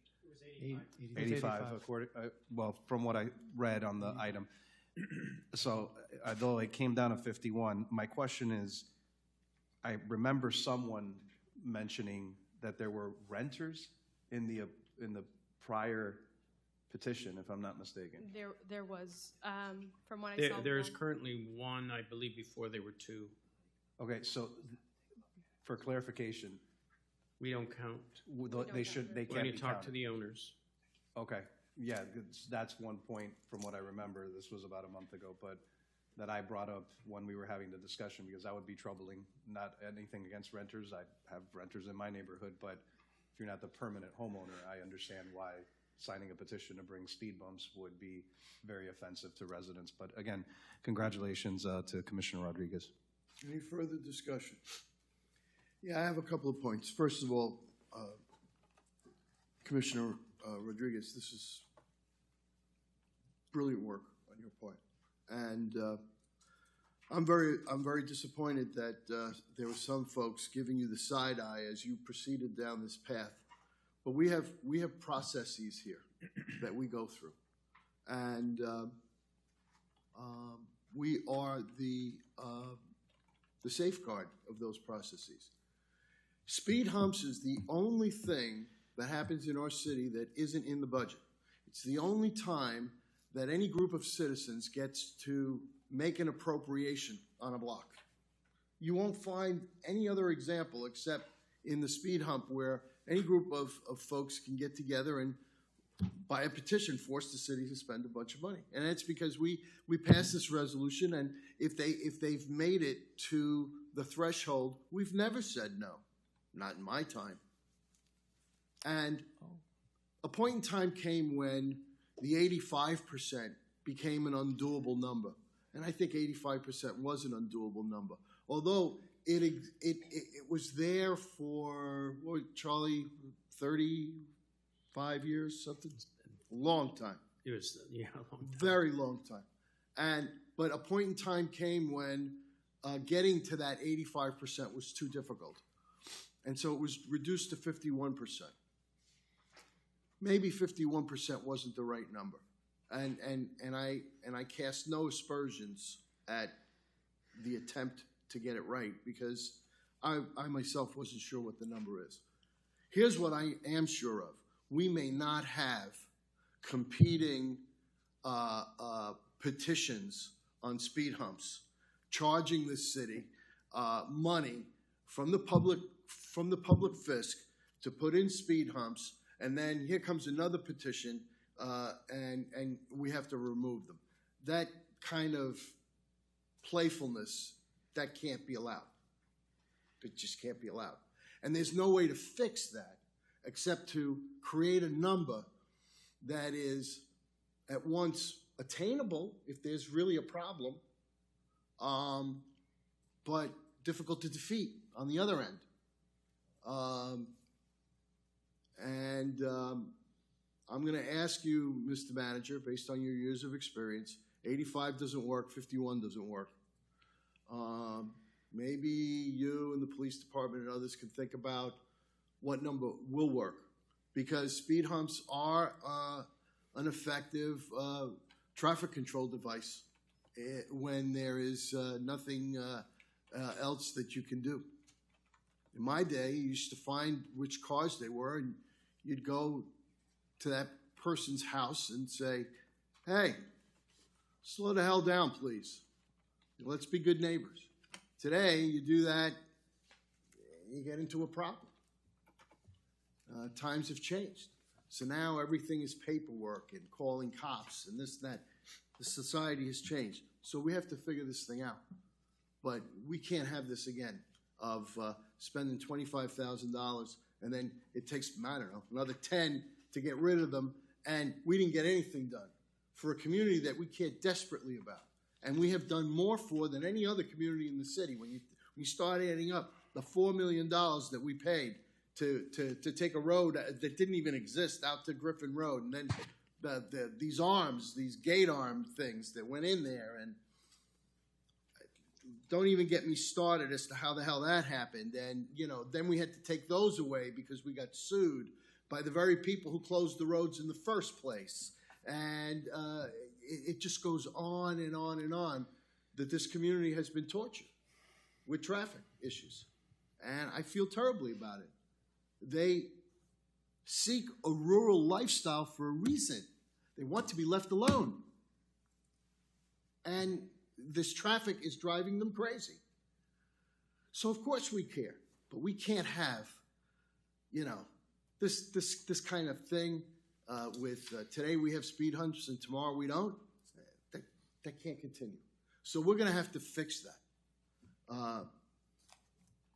85, according, well, from what I read on the item. So, although it came down to 51, my question is, I remember someone mentioning that there were renters in the prior petition, if I'm not mistaken. There was, from what I saw. There is currently one, I believe before there were two. Okay, so for clarification. We don't count. They can't be When you talk counted. to the owners. Okay, yeah, that's one point from what I remember. This was about a month ago, but that I brought up when we were having the discussion, because that would be troubling. Not anything against renters. I have renters in my neighborhood, but if you're not the permanent homeowner, I understand why signing a petition to bring speed bumps would be very offensive to residents. But again, congratulations to Commissioner Rodriguez. Any further discussion? Yeah, I have a couple of points. First of all, Commissioner Rodriguez, this is brilliant work on your part, and I'm very disappointed that there were some folks giving you the side eye as you proceeded down this path. But we have processes here that we go through, and we are the safeguard of those processes. Speed humps is the only thing that happens in our city that isn't in the budget. It's the only time that any group of citizens gets to make an appropriation on a block. You won't find any other example except in the speed hump, where any group of folks can get together and by a petition force the city to spend a bunch of money. And it's because we passed this resolution, and if they've made it to the threshold, we've never said no. Not in my time. And a point in time came when the 85% became an undoable number. And I think 85% was an undoable number. Although it was there for, what, Charlie, 35 years, something? Long time. It was, yeah, a long time. Very long time. But a point in time came when getting to that 85% was too difficult. And so it was reduced to 51%. Maybe 51% wasn't the right number. And I cast no aspersions at the attempt to get it right, because I myself wasn't sure what the number is. Here's what I am sure of. We may not have competing petitions on speed humps charging the city money from the public fisc to put in speed humps, and then here comes another petition, and we have to remove them. That kind of playfulness, that can't be allowed. It just can't be allowed. And there's no way to fix that except to create a number that is at once attainable if there's really a problem, but difficult to defeat on the other end. I'm going to ask you, Mr. Manager, based on your years of experience, 85 doesn't work, 51 doesn't work. Maybe you and the police department and others can think about what number will work, because speed humps are an effective traffic control device when there is nothing else that you can do. In my day, you used to find which cars they were, and you'd go to that person's house and say, hey, slow the hell down, please. Let's be good neighbors. Today, you do that, you get into a problem. Times have changed. So now everything is paperwork and calling cops and this and that. The society has changed. So we have to figure this thing out. But we can't have this again of spending $25,000 and then it takes, I don't know, another 10 to get rid of them, and we didn't get anything done for a community that we care desperately about. And we have done more for than any other community in the city. When you start adding up the $4 million that we paid to take a road that didn't even exist out to Griffin Road, and then these arms, these gate arm things that went in there, don't even get me started as to how the hell that happened. And, you know, then we had to take those away because we got sued by the very people who closed the roads in the first place. And it just goes on and on and on that this community has been tortured with traffic issues. And I feel terribly about it. They seek a rural lifestyle for a reason. They want to be left alone. And this traffic is driving them crazy. So of course we care, but we can't have, you know, this kind of thing with today we have speed humps and tomorrow we don't. That can't continue. So we're going to have to fix that.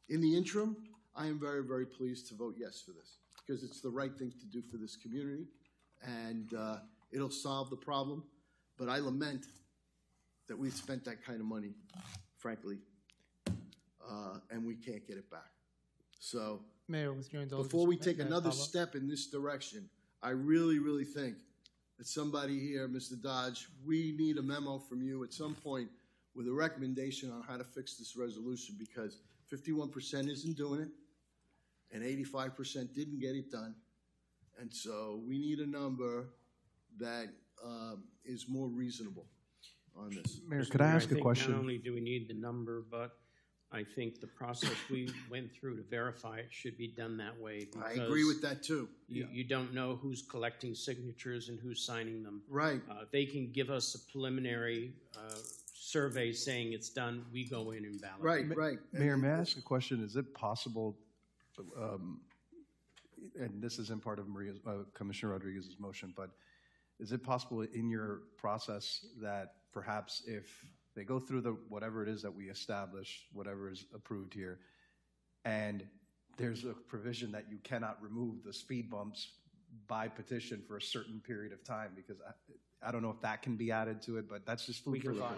In the interim, I am very, very pleased to vote yes for this because it's the right thing to do for this community, and it'll solve the problem. But I lament that we've spent that kind of money, frankly, and we can't get it back. So, Mayor, with your indulgence, before we take may I another follow up? step in this direction, I really, really think that somebody here, Mr. Dodge, we need a memo from you at some point with a recommendation on how to fix this resolution because 51% isn't doing it and 85% didn't get it done. And so we need a number that is more reasonable on this. Mayor, Mr. could I Mayor, ask a think question? Not only do we need the number, but I think the process we went through to verify it should be done that way. I agree with that too. You don't know who's collecting signatures and who's signing them. Right. They can give us a preliminary survey saying it's done, we go in and validate. Right, right. Mayor, may I ask a question? Is it possible, and this isn't part of Commissioner Rodriguez's motion, but is it possible in your process that perhaps if they go through whatever it is that we establish, whatever is approved here, and there's a provision that you cannot remove the speed bumps by petition for a certain period of time? Because I don't know if that can be added to it, but that's just food for thought.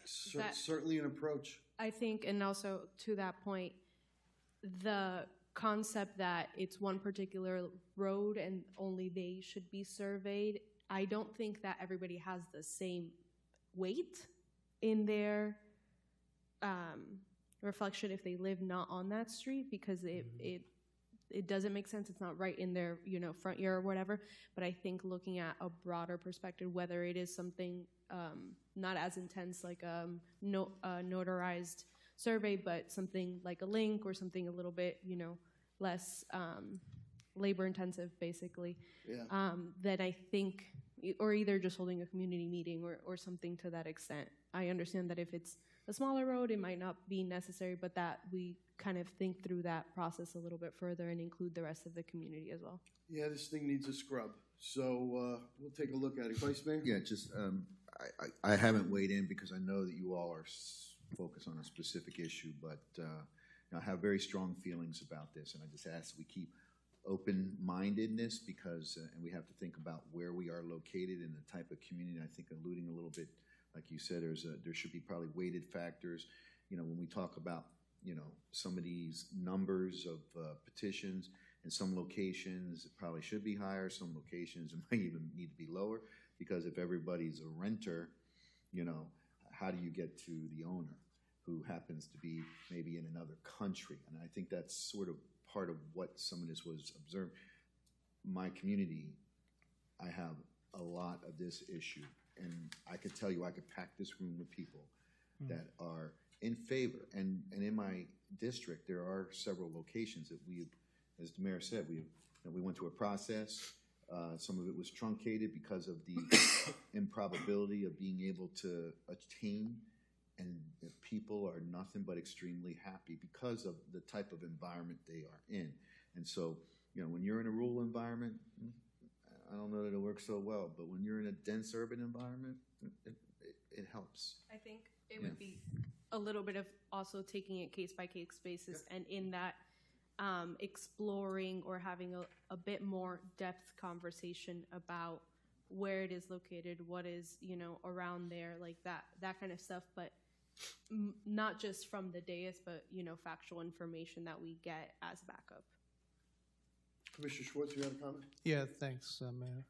Certainly an approach. I think, and also to that point, the concept that it's one particular road and only they should be surveyed, I don't think that everybody has the same weight in their reflection if they live not on that street because it doesn't make sense. It's not right in their front yard or whatever. But I think looking at a broader perspective, whether it is something not as intense like a notarized survey, but something like a link or something a little bit less labor intensive, basically. Yeah. That I think, or either just holding a community meeting or something to that extent. I understand that if it's a smaller road, it might not be necessary, but that we kind of think through that process a little bit further and include the rest of the community as well. Yeah, this thing needs a scrub. So we'll take a look at it. Vice Mayor? Yeah, just I haven't weighed in because I know that you all are focused on a specific issue, but I have very strong feelings about this, and I just ask we keep open-mindedness because, and we have to think about where we are located and the type of community. I think alluding a little bit, like you said, there should be probably weighted factors. When we talk about, some of these numbers of petitions, in some locations it probably should be higher, some locations it might even need to be lower, because if everybody's a renter, how do you get to the owner who happens to be maybe in another country? And I think that's sort of part of what some of this was observed. My community, I have a lot of this issue, and I could tell you I could pack this room with people that are in favor. And in my district, there are several locations that we, as the mayor said, we went through a process. Some of it was truncated because of the improbability of being able to attain, and the people are nothing but extremely happy because of the type of environment they are in. And so, when you're in a rural environment, I don't know that it works so well, but when you're in a dense urban environment, it helps. I think it would be a little bit of also taking it case by case basis, and in that exploring or having a bit more depth conversation about where it is located, what is around there, like that kind of stuff, but not just from the dais, but factual information that we get as backup. Commissioner Schwartz, you have a comment? Yeah, thanks, Mayor.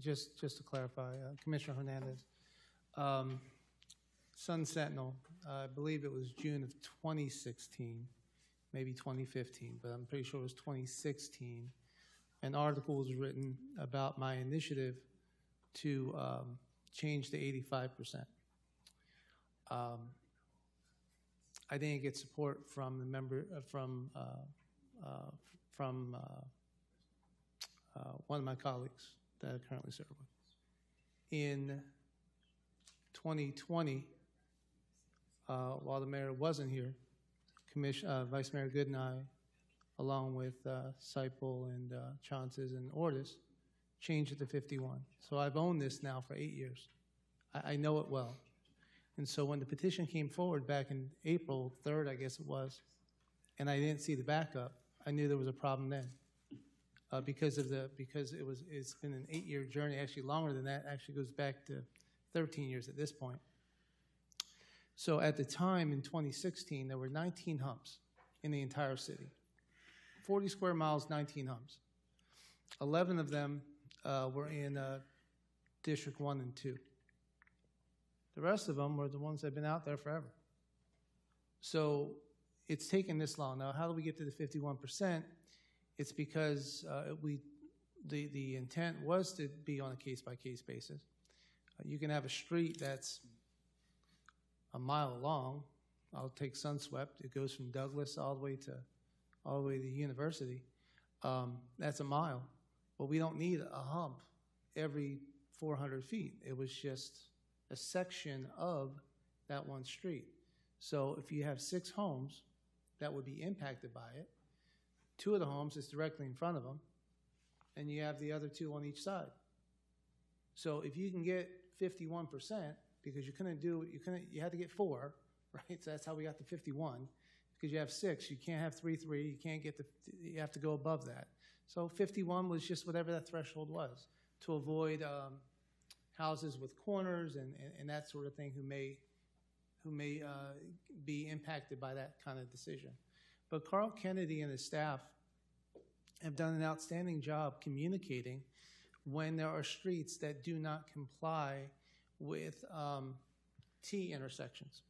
Just to clarify, Commissioner Hernandez, Sun Sentinel, I believe it was June of 2016, maybe 2015, but I'm pretty sure it was 2016. An article was written about my initiative to change to 85%. I didn't get support from the member from one of my colleagues that I currently serve with. In 2020, while the mayor wasn't here, Vice Mayor Good and I, along with Seipel and Chances and Ortiz, changed it to 51. So I've owned this now for 8 years. I know it well. And so when the petition came forward back in April 3rd, I guess it was, and I didn't see the backup, I knew there was a problem then. Because it's been an 8-year journey, actually longer than that, actually goes back to 13 years at this point. So at the time in 2016, there were 19 humps in the entire city. 40 square miles, 19 humps. 11 of them were in District 1 and 2. The rest of them were the ones that have been out there forever. So it's taken this long. Now, how do we get to the 51%? It's because the intent was to be on a case-by-case basis. You can have a street that's a mile long. I'll take Sunswept. It goes from Douglas all the way to University. That's a mile. Well, we don't need a hump every 400 feet. It was just a section of that one street. So if you have 6 homes that would be impacted by it, 2 of the homes is directly in front of them, and you have the other 2 on each side. So if you can get 51%, because you had to get 4, right? So that's how we got to 51. Because you have 6, you can't have 3, you have to go above that. So 51 was just whatever that threshold was to avoid houses with corners and that sort of thing who may be impacted by that kind of decision. But Carl Kennedy and his staff have done an outstanding job communicating when there are streets that do not comply with T intersections.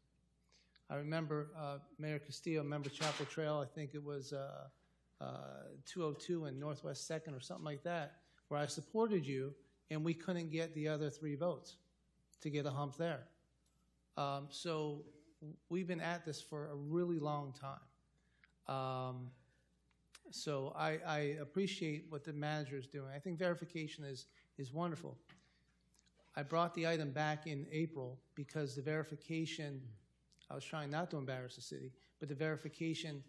I remember Mayor Castillo, member Chapel Trail, I think it was 202 and Northwest 2nd or something like that, where I supported you and we couldn't get the other 3 votes to get a hump there. So we've been at this for a really long time. So I appreciate what the manager is doing. I think verification is wonderful. I brought the item back in April because the verification, I was trying not to embarrass the city, but the verification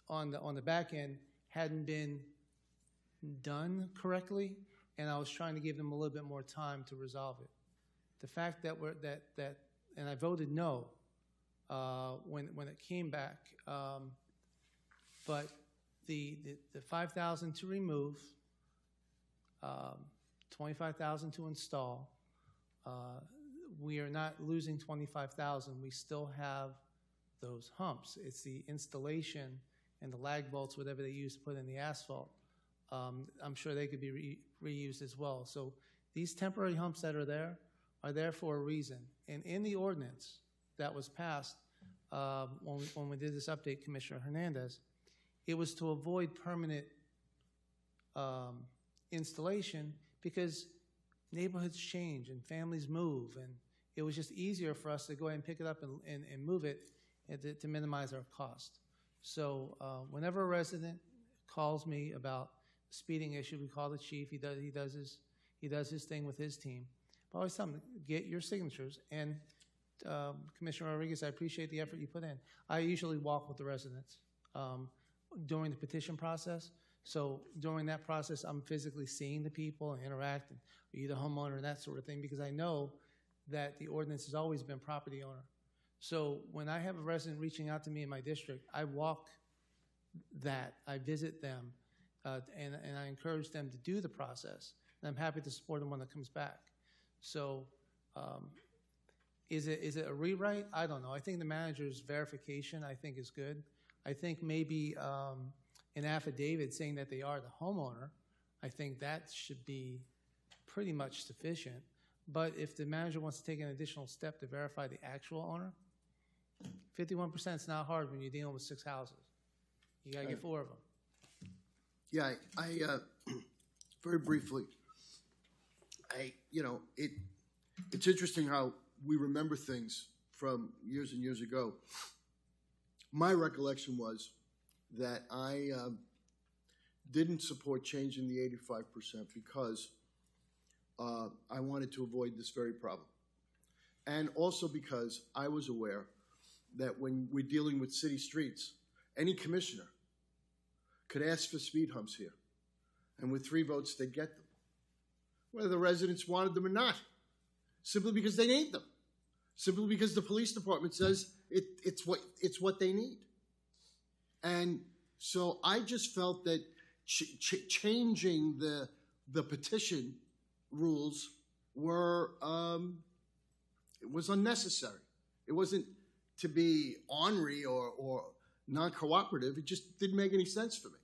on the back end hadn't been done correctly, and I was trying to give them a little bit more time to resolve it. The fact that and I voted no when it came back, but the 5,000 to remove, 25,000 to install. We are not losing 25,000. We still have those humps. It's the installation and the lag bolts, whatever they use to put in the asphalt. I'm sure they could be reused as well. So these temporary humps that are there for a reason. And in the ordinance that was passed when we did this update, Commissioner Hernandez, it was to avoid permanent installation because neighborhoods change and families move, and it was just easier for us to go ahead and pick it up and move it to minimize our cost. So whenever a resident calls me about a speeding issue, we call the chief. He does his thing with his team. But I always tell them, get your signatures. And Commissioner Rodriguez, I appreciate the effort you put in. I usually walk with the residents during the petition process. So during that process, I'm physically seeing the people and interacting. Are you the homeowner and that sort of thing? Because I know that the ordinance has always been property owner. So when I have a resident reaching out to me in my district, I walk that, I visit them, and I encourage them to do the process. And I'm happy to support them when it comes back. So is it a rewrite? I don't know. I think the manager's verification, I think, is good. I think maybe an affidavit saying that they are the homeowner, I think that should be pretty much sufficient. But if the manager wants to take an additional step to verify the actual owner, 51% is not hard when you're dealing with 6 houses. You gotta get 4 of them. Yeah, very briefly, it's interesting how we remember things from years and years ago. My recollection was that I didn't support changing the 85% because I wanted to avoid this very problem. And also because I was aware that when we're dealing with city streets, any commissioner could ask for speed humps here. And with 3 votes, they'd get them, whether the residents wanted them or not, simply because they need them, simply because the police department says it's what they need. And so I just felt that changing the petition rules was unnecessary. It wasn't to be ornery or non-cooperative. It just didn't make any sense for me.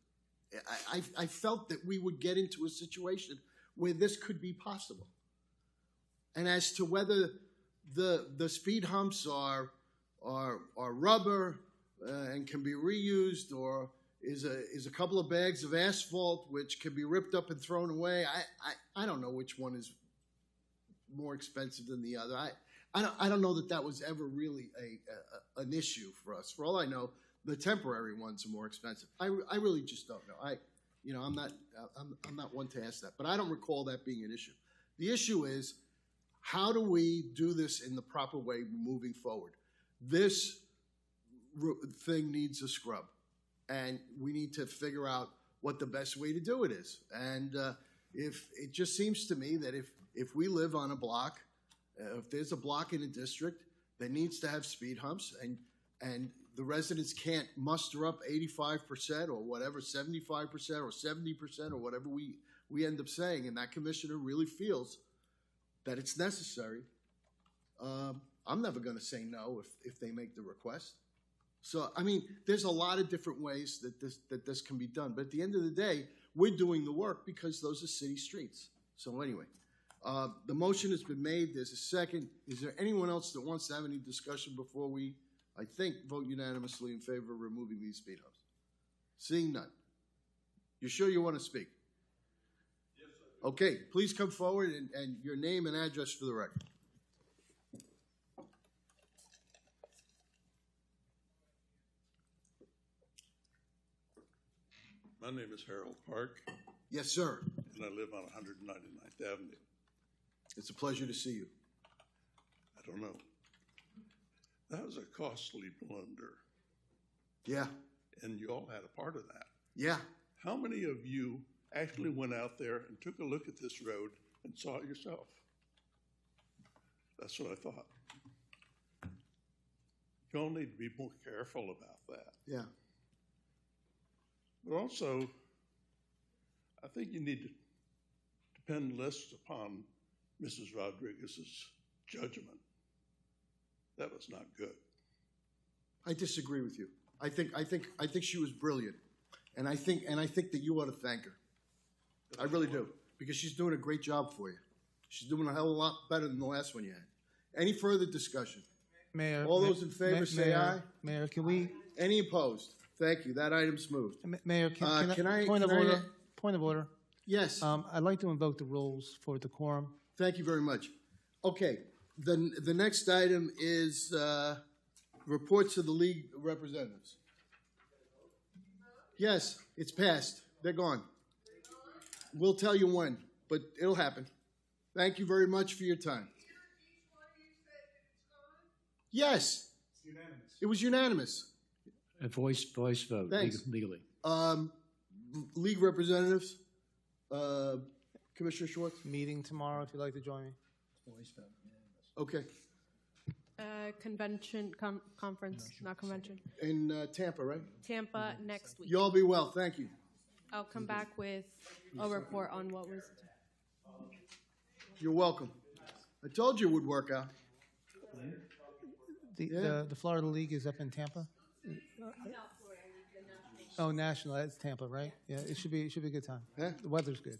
I felt that we would get into a situation where this could be possible. And as to whether the speed humps are rubber and can be reused, or is a couple of bags of asphalt which can be ripped up and thrown away, I don't know which one is more expensive than the other. I don't know that was ever really an issue for us. For all I know, the temporary ones are more expensive. I really just don't know. I'm not one to ask that, but I don't recall that being an issue. The issue is, how do we do this in the proper way moving forward? This thing needs a scrub, and we need to figure out what the best way to do it is. And if it just seems to me that if we live on a block, if there's a block in a district that needs to have speed humps, and the residents can't muster up 85% or whatever, 75% or 70% or whatever we end up saying, and that commissioner really feels that it's necessary, I'm never going to say no if they make the request. So, I mean, there's a lot of different ways that this can be done. But at the end of the day, we're doing the work because those are city streets. So anyway, the motion has been made. There's a second. Is there anyone else that wants to have any discussion before we, I think, vote unanimously in favor of removing these speed humps? Seeing none. You sure you want to speak? Yes, sir. Okay, please come forward and your name and address for the record. My name is Harold Park. Yes, sir. And I live on 199th Avenue. It's a pleasure to see you. I don't know. That was a costly blunder. Yeah. And you all had a part of that. Yeah. How many of you actually went out there and took a look at this road and saw it yourself? That's what I thought. You all need to be more careful about that. Yeah. But also, I think you need to depend less upon Mrs. Rodriguez's judgment. That was not good. I disagree with you. I think she was brilliant, and I think that you ought to thank her. I really do, because she's doing a great job for you. She's doing a hell of a lot better than the last one you had. Any further discussion? Mayor. All those in favor say aye. Mayor, can we? Any opposed? Thank you. That item's moved. Mayor, can I? Point of order. Yes. I'd like to invoke the rules for decorum. Thank you very much. Okay. The next item is reports of the League of Representatives. Yes, it's passed. They're gone. We'll tell you when, but it'll happen. Thank you very much for your time. Yes. It was unanimous. A voice vote. Thanks. Legally. League representatives, Commissioner Schwartz. Meeting tomorrow if you'd like to join me. Voice vote. Okay. Convention, conference, not convention. In Tampa, right? Tampa next week. You all be well. Thank you. I'll come back with a report on what was. You're welcome. I told you it would work out. The Florida League is up in Tampa. Oh, national. That's Tampa, right? Yeah, it should be a good time. Yeah? The weather's good.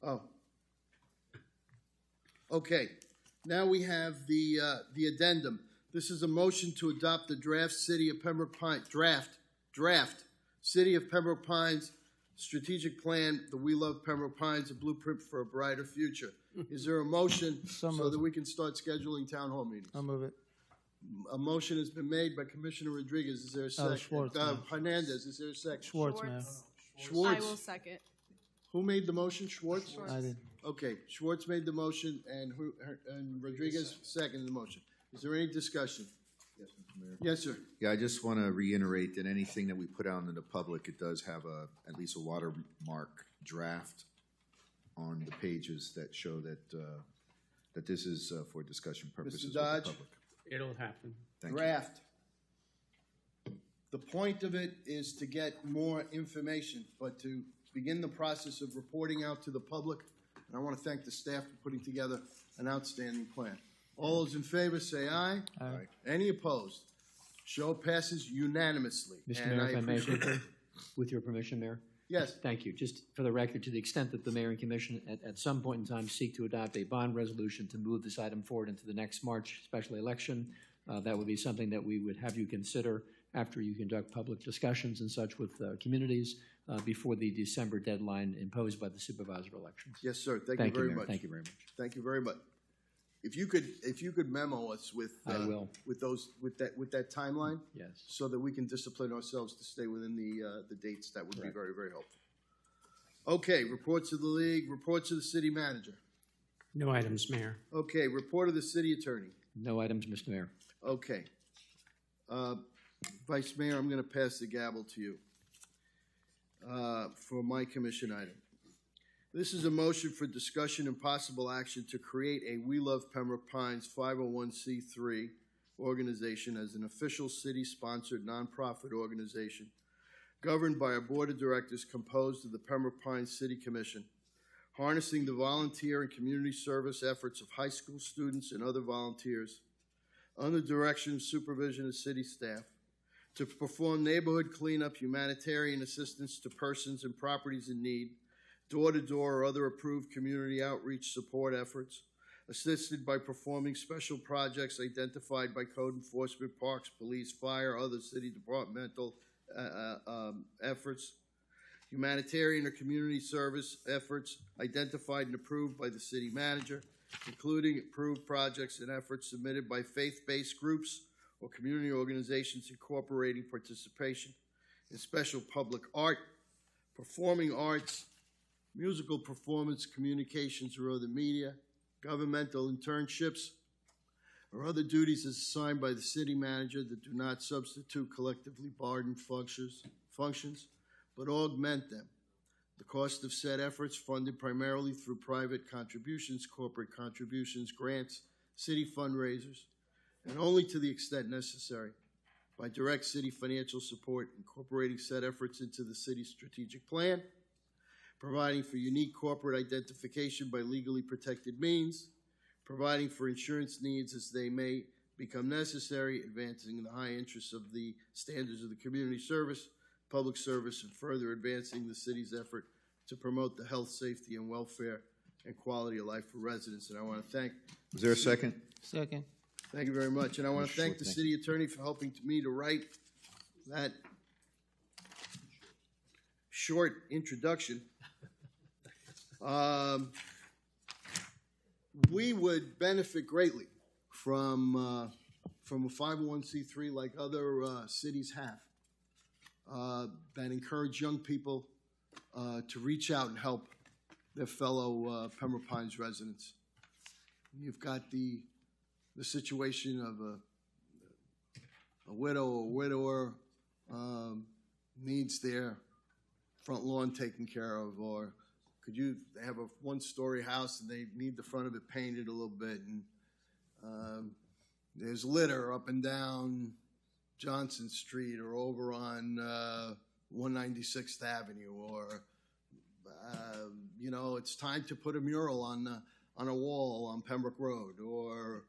Oh. Okay, now we have the addendum. This is a motion to adopt the draft City of Pembroke Pines, draft City of Pembroke Pines strategic plan, the We Love Pembroke Pines, a blueprint for a brighter future. Is there a motion so that we can start scheduling town hall meetings? I'll move it. A motion has been made by Commissioner Rodriguez. Is there a second? Schwartz, ma'am. Hernandez, is there a second? Schwartz, ma'am. Schwartz. I will second. Who made the motion? Schwartz? I did. Okay, Schwartz made the motion and Rodriguez seconded the motion. Is there any discussion? Yes, Mr. Mayor. Yes, sir. Yeah, I just want to reiterate that anything that we put out into the public, it does have at least a watermark draft on the pages that show that this is for discussion purposes with the Dodge? public. It'll happen. Thank you. Draft. The point of it is to get more information, but to begin the process of reporting out to the public. And I want to thank the staff for putting together an outstanding plan. All those in favor say aye. Aye. Any opposed? Show passes unanimously. Mr. And Mayor, if I may, appreciate- with your permission, Mayor? Yes. Thank you. Just for the record, to the extent that the mayor and commission at some point in time seek to adopt a bond resolution to move this item forward into the next March special election, that would be something that we would have you consider after you conduct public discussions and such with communities before the December deadline imposed by the supervisor elections. Yes, sir. Thank you very Mayor. much. Thank you very much. Thank you very much. If you could memo us with I will. with that timeline, Yes. so that we can discipline ourselves to stay within the dates, that would be very, very helpful. Okay, reports of the league, reports of the city manager. No items, Mayor. Okay, report of the city attorney. No items, Mr. Mayor. Okay. Vice Mayor, I'm going to pass the gavel to you for my commission item. This is a motion for discussion and possible action to create a We Love Pembroke Pines 501c3 organization as an official city-sponsored nonprofit organization governed by a board of directors composed of the Pembroke Pines City Commission, harnessing the volunteer and community service efforts of high school students and other volunteers under direction and supervision of city staff to perform neighborhood cleanup, humanitarian assistance to persons and properties in need, door-to-door or other approved community outreach support efforts, assisted by performing special projects identified by code enforcement, parks, police, fire, other city departmental efforts, humanitarian or community service efforts identified and approved by the city manager, including approved projects and efforts submitted by faith-based groups or community organizations incorporating participation in special public art, performing arts, musical performance, communications or other media, governmental internships, or other duties as assigned by the city manager that do not substitute collectively bargained functions, but augment them. The cost of said efforts funded primarily through private contributions, corporate contributions, grants, city fundraisers, and only to the extent necessary by direct city financial support, incorporating said efforts into the city's strategic plan, providing for unique corporate identification by legally protected means, providing for insurance needs as they may become necessary, advancing the high interests of the standards of the community service, public service, and further advancing the city's effort to promote the health, safety, and welfare and quality of life for residents. And I want to thank... Is there a second? Second. Thank you very much. And I want to thank the Thank city attorney for helping me to write that short introduction. We would benefit greatly from a 501c3 like other cities have that encourage young people to reach out and help their fellow Pembroke Pines residents. You've got the situation of a widow or widower needs their front lawn taken care of, or they have a one-story house and they need the front of it painted a little bit, and there's litter up and down Johnson Street or over on 196th Avenue, or it's time to put a mural on a wall on Pembroke Road, or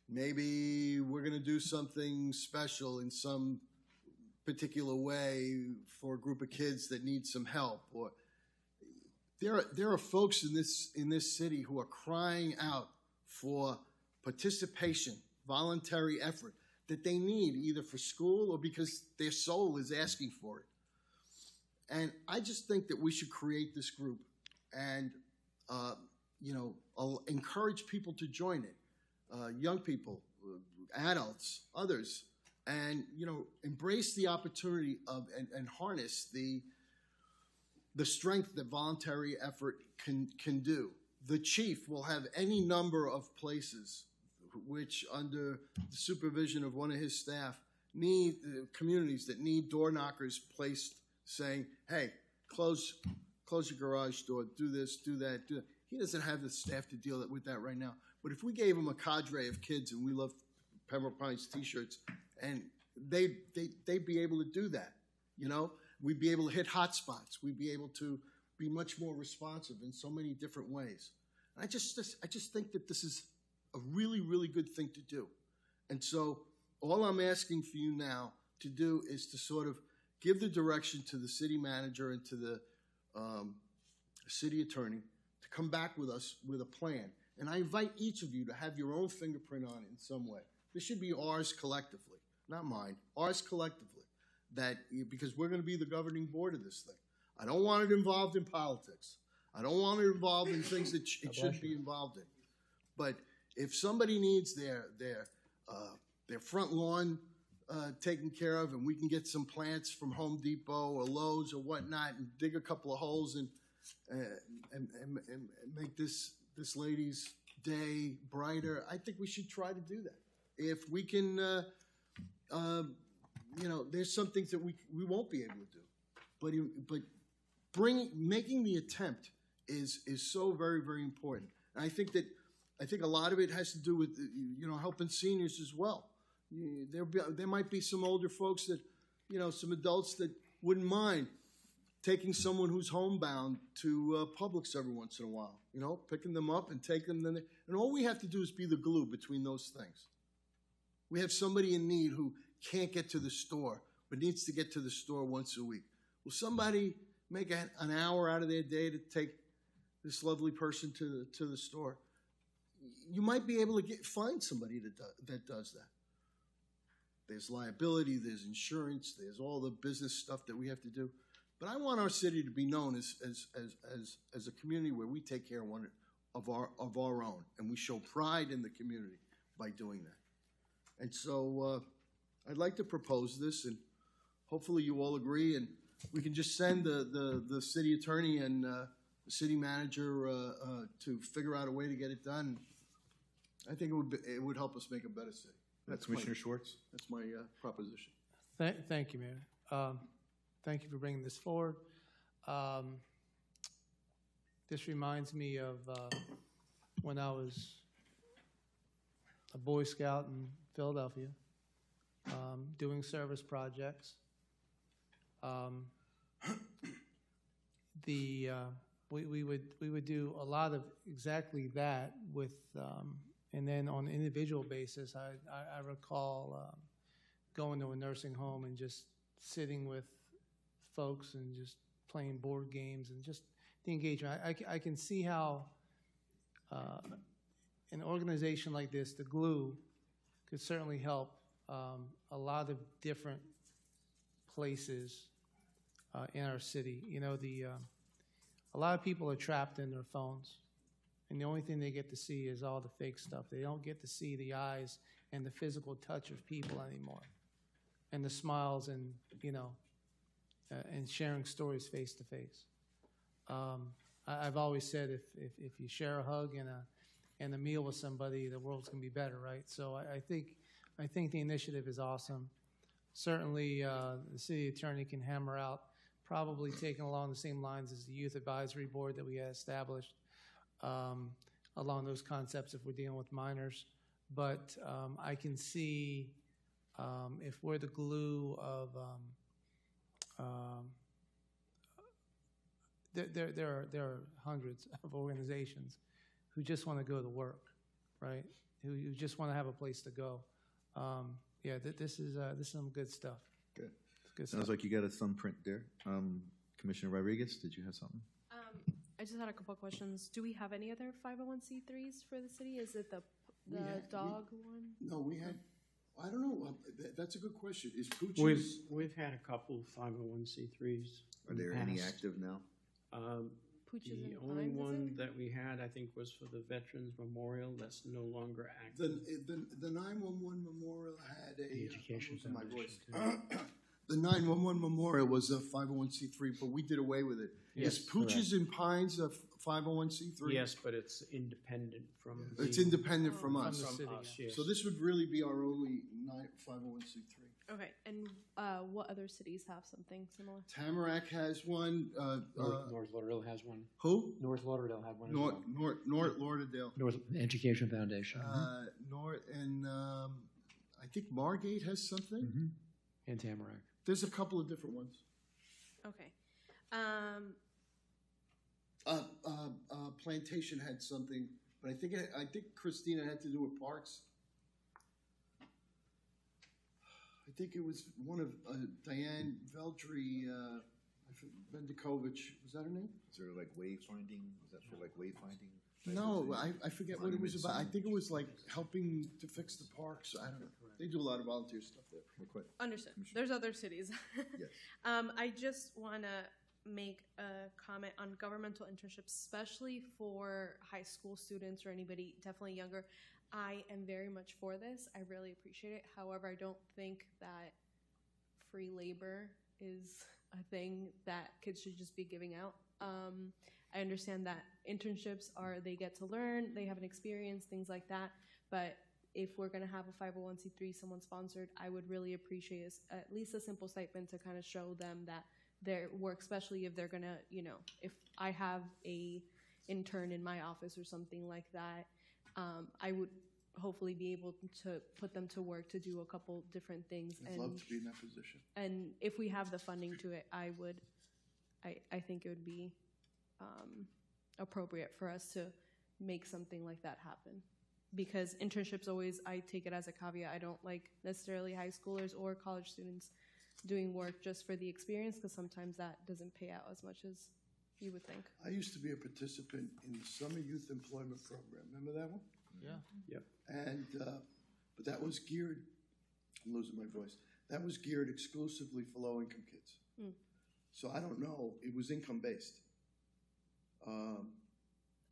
maybe we're going to do something special in some particular way for a group of kids that need some help, or there are folks in this city who are crying out for participation, voluntary effort that they need either for school or because their soul is asking for it. And I just think that we should create this group and, encourage people to join it, young people, adults, others, and, embrace the opportunity of and harness the strength that voluntary effort can do. The chief will have any number of places which, under the supervision of one of his staff, need communities that need door knockers placed saying, hey, close your garage door, do this, do that, do that. He doesn't have the staff to deal with that right now. But if we gave him a cadre of kids, and we love Pembroke Pines t-shirts, and they'd be able to do that, We'd be able to hit hot spots. We'd be able to be much more responsive in so many different ways. And I just think that this is a really, really good thing to do. And so all I'm asking for you now to do is to sort of give the direction to the city manager and to the city attorney to come back with us with a plan. And I invite each of you to have your own fingerprint on it in some way. This should be ours collectively, not mine, ours collectively. Because we're going to be the governing board of this thing. I don't want it involved in politics. I don't want it involved in things that it shouldn't be involved in. But if somebody needs their front lawn taken care of, and we can get some plants from Home Depot or Lowe's or whatnot, and dig a couple of holes and make this lady's day brighter, I think we should try to do that. If we can. There's some things that we won't be able to do, but making the attempt is so very, very important. And I think a lot of it has to do with helping seniors as well. There might be some older folks that some adults that wouldn't mind taking someone who's homebound to Publix every once in a while. Picking them up and taking them, and all we have to do is be the glue between those things. We have somebody in need who can't get to the store, but needs to get to the store once a week. Will somebody make an hour out of their day to take this lovely person to the store? You might be able to find somebody that does that. There's liability, there's insurance, there's all the business stuff that we have to do. But I want our city to be known as a community where we take care of our own, and we show pride in the community by doing that. And so I'd like to propose this, and hopefully you all agree, and we can just send the city attorney and the city manager to figure out a way to get it done. I think it would help us make a better city. That's Commissioner Schwartz. That's my proposition. Thank you, Mayor. Thank you for bringing this forward. This reminds me of when I was a Boy Scout in Philadelphia, doing service projects. We would do a lot of exactly that with, and then on an individual basis, I recall going to a nursing home and just sitting with folks and just playing board games and just the engagement. I can see how an organization like this, the Glue, could certainly help a lot of different places in our city. A lot of people are trapped in their phones, and the only thing they get to see is all the fake stuff. They don't get to see the eyes and the physical touch of people anymore, and the smiles and and sharing stories face to face. I've always said if you share a hug and a meal with somebody, the world's gonna be better, right? So I think the initiative is awesome. Certainly, the city attorney can hammer out, probably taking along the same lines as the youth advisory board that we had established, along those concepts if we're dealing with minors. But I can see if we're the glue of there are hundreds of organizations who just want to go to work, right? Who just want to have a place to go. This is some good stuff. Good. Sounds like you got a thumbprint there. Commissioner Rodriguez, did you have something? I just had a couple of questions. Do we have any other 501c3s for the city? Is it the dog one? No, we had, I don't know, that's a good question. Is Pooch's? We've had a couple of 501c3s. Are there any active now? Pooches The and only Pines, is one it? that we had, I think, was for the Veterans Memorial. That's no longer active. The 911 Memorial had a. The Education I'm losing my Foundation, voice. The 911 Memorial was a 501c3, but we did away with it. Yes, Is Pooches and Pines a 501c3? Yes, but it's independent from. It's the- independent from us. From us, yes. So this would really be our only 501c3. Okay, and what other cities have something similar? Tamarack has one. North Lauderdale has one. Who? North Lauderdale had one as North, well. North Lauderdale. North Education Foundation. North and I think Margate has something. And Tamarack. There's a couple of different ones. Okay. Plantation had something, but I think Christina had to do with parks. I think it was one of Diane Veldry, Vendikovich. Was that her name? Is there like wayfinding? Is that for like wayfinding? No, I forget what it was about. I think it was like helping to fix the parks. I don't know. They do a lot of volunteer stuff there. Understood. There's other cities. Yes. I just want to make a comment on governmental internships, especially for high school students or anybody definitely younger. I am very much for this. I really appreciate it. However, I don't think that free labor is a thing that kids should just be giving out. I understand that internships they get to learn, they have an experience, things like that. But if we're going to have a 501c3, someone sponsored, I would really appreciate at least a simple stipend to kind of show them that their work, especially if they're going to, if I have a intern in my office or something like that, I would hopefully be able to put them to work to do a couple different things. I'd love to be in that position. And if we have the funding to it, I think it would be appropriate for us to make something like that happen. Because internships always, I take it as a caveat. I don't like necessarily high schoolers or college students doing work just for the experience, because sometimes that doesn't pay out as much as you would think. I used to be a participant in the Summer Youth Employment Program. Remember that one? Yeah. Yep. And but that was geared. I'm losing my voice. That was geared exclusively for low-income kids. So I don't know. It was income-based.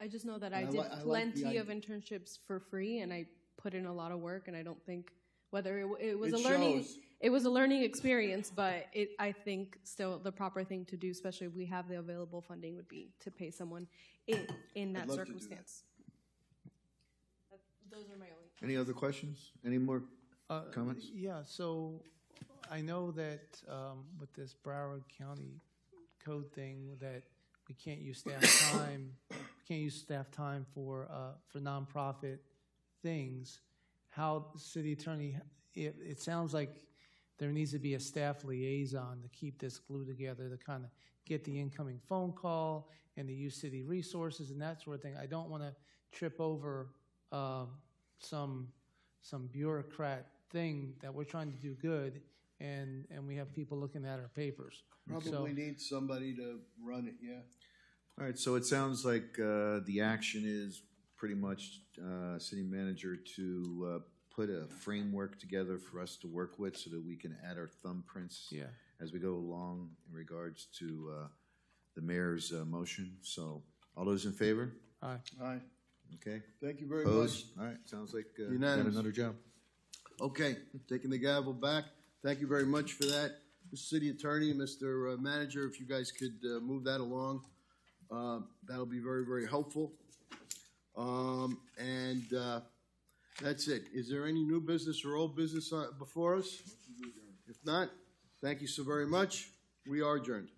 I just know that I did like plenty the of internships for free, and I put in a lot of work, and I don't think whether it was It a learning shows. it was a learning experience, but I think still the proper thing to do, especially if we have the available funding, would be to pay someone in that love to do that. circumstance. Those are my only. Any other questions? Any more comments? Yeah, so I know that with this Broward County code thing that we can't use staff time. We can't use staff time for nonprofit things. How the city attorney? It sounds like there needs to be a staff liaison to keep this glue together, to kind of get the incoming phone call and to use city resources and that sort of thing. I don't want to trip over some bureaucrat thing that we're trying to do good, and we have people looking at our papers. Probably need somebody to run it. Yeah. All right, so it sounds like the action is pretty much city manager to put a framework together for us to work with so that we can add our thumbprints as we go along in regards to the mayor's motion. So all those in favor? Aye. Aye. Okay. Thank you very Opposed? much. All right, sounds like got Unanimous. another job. Okay, taking the gavel back. Thank you very much for that. Mr. City Attorney, Mr. Manager, if you guys could move that along, that'll be very, very helpful. And that's it. Is there any new business or old business before us? If not, thank you so very much. We are adjourned.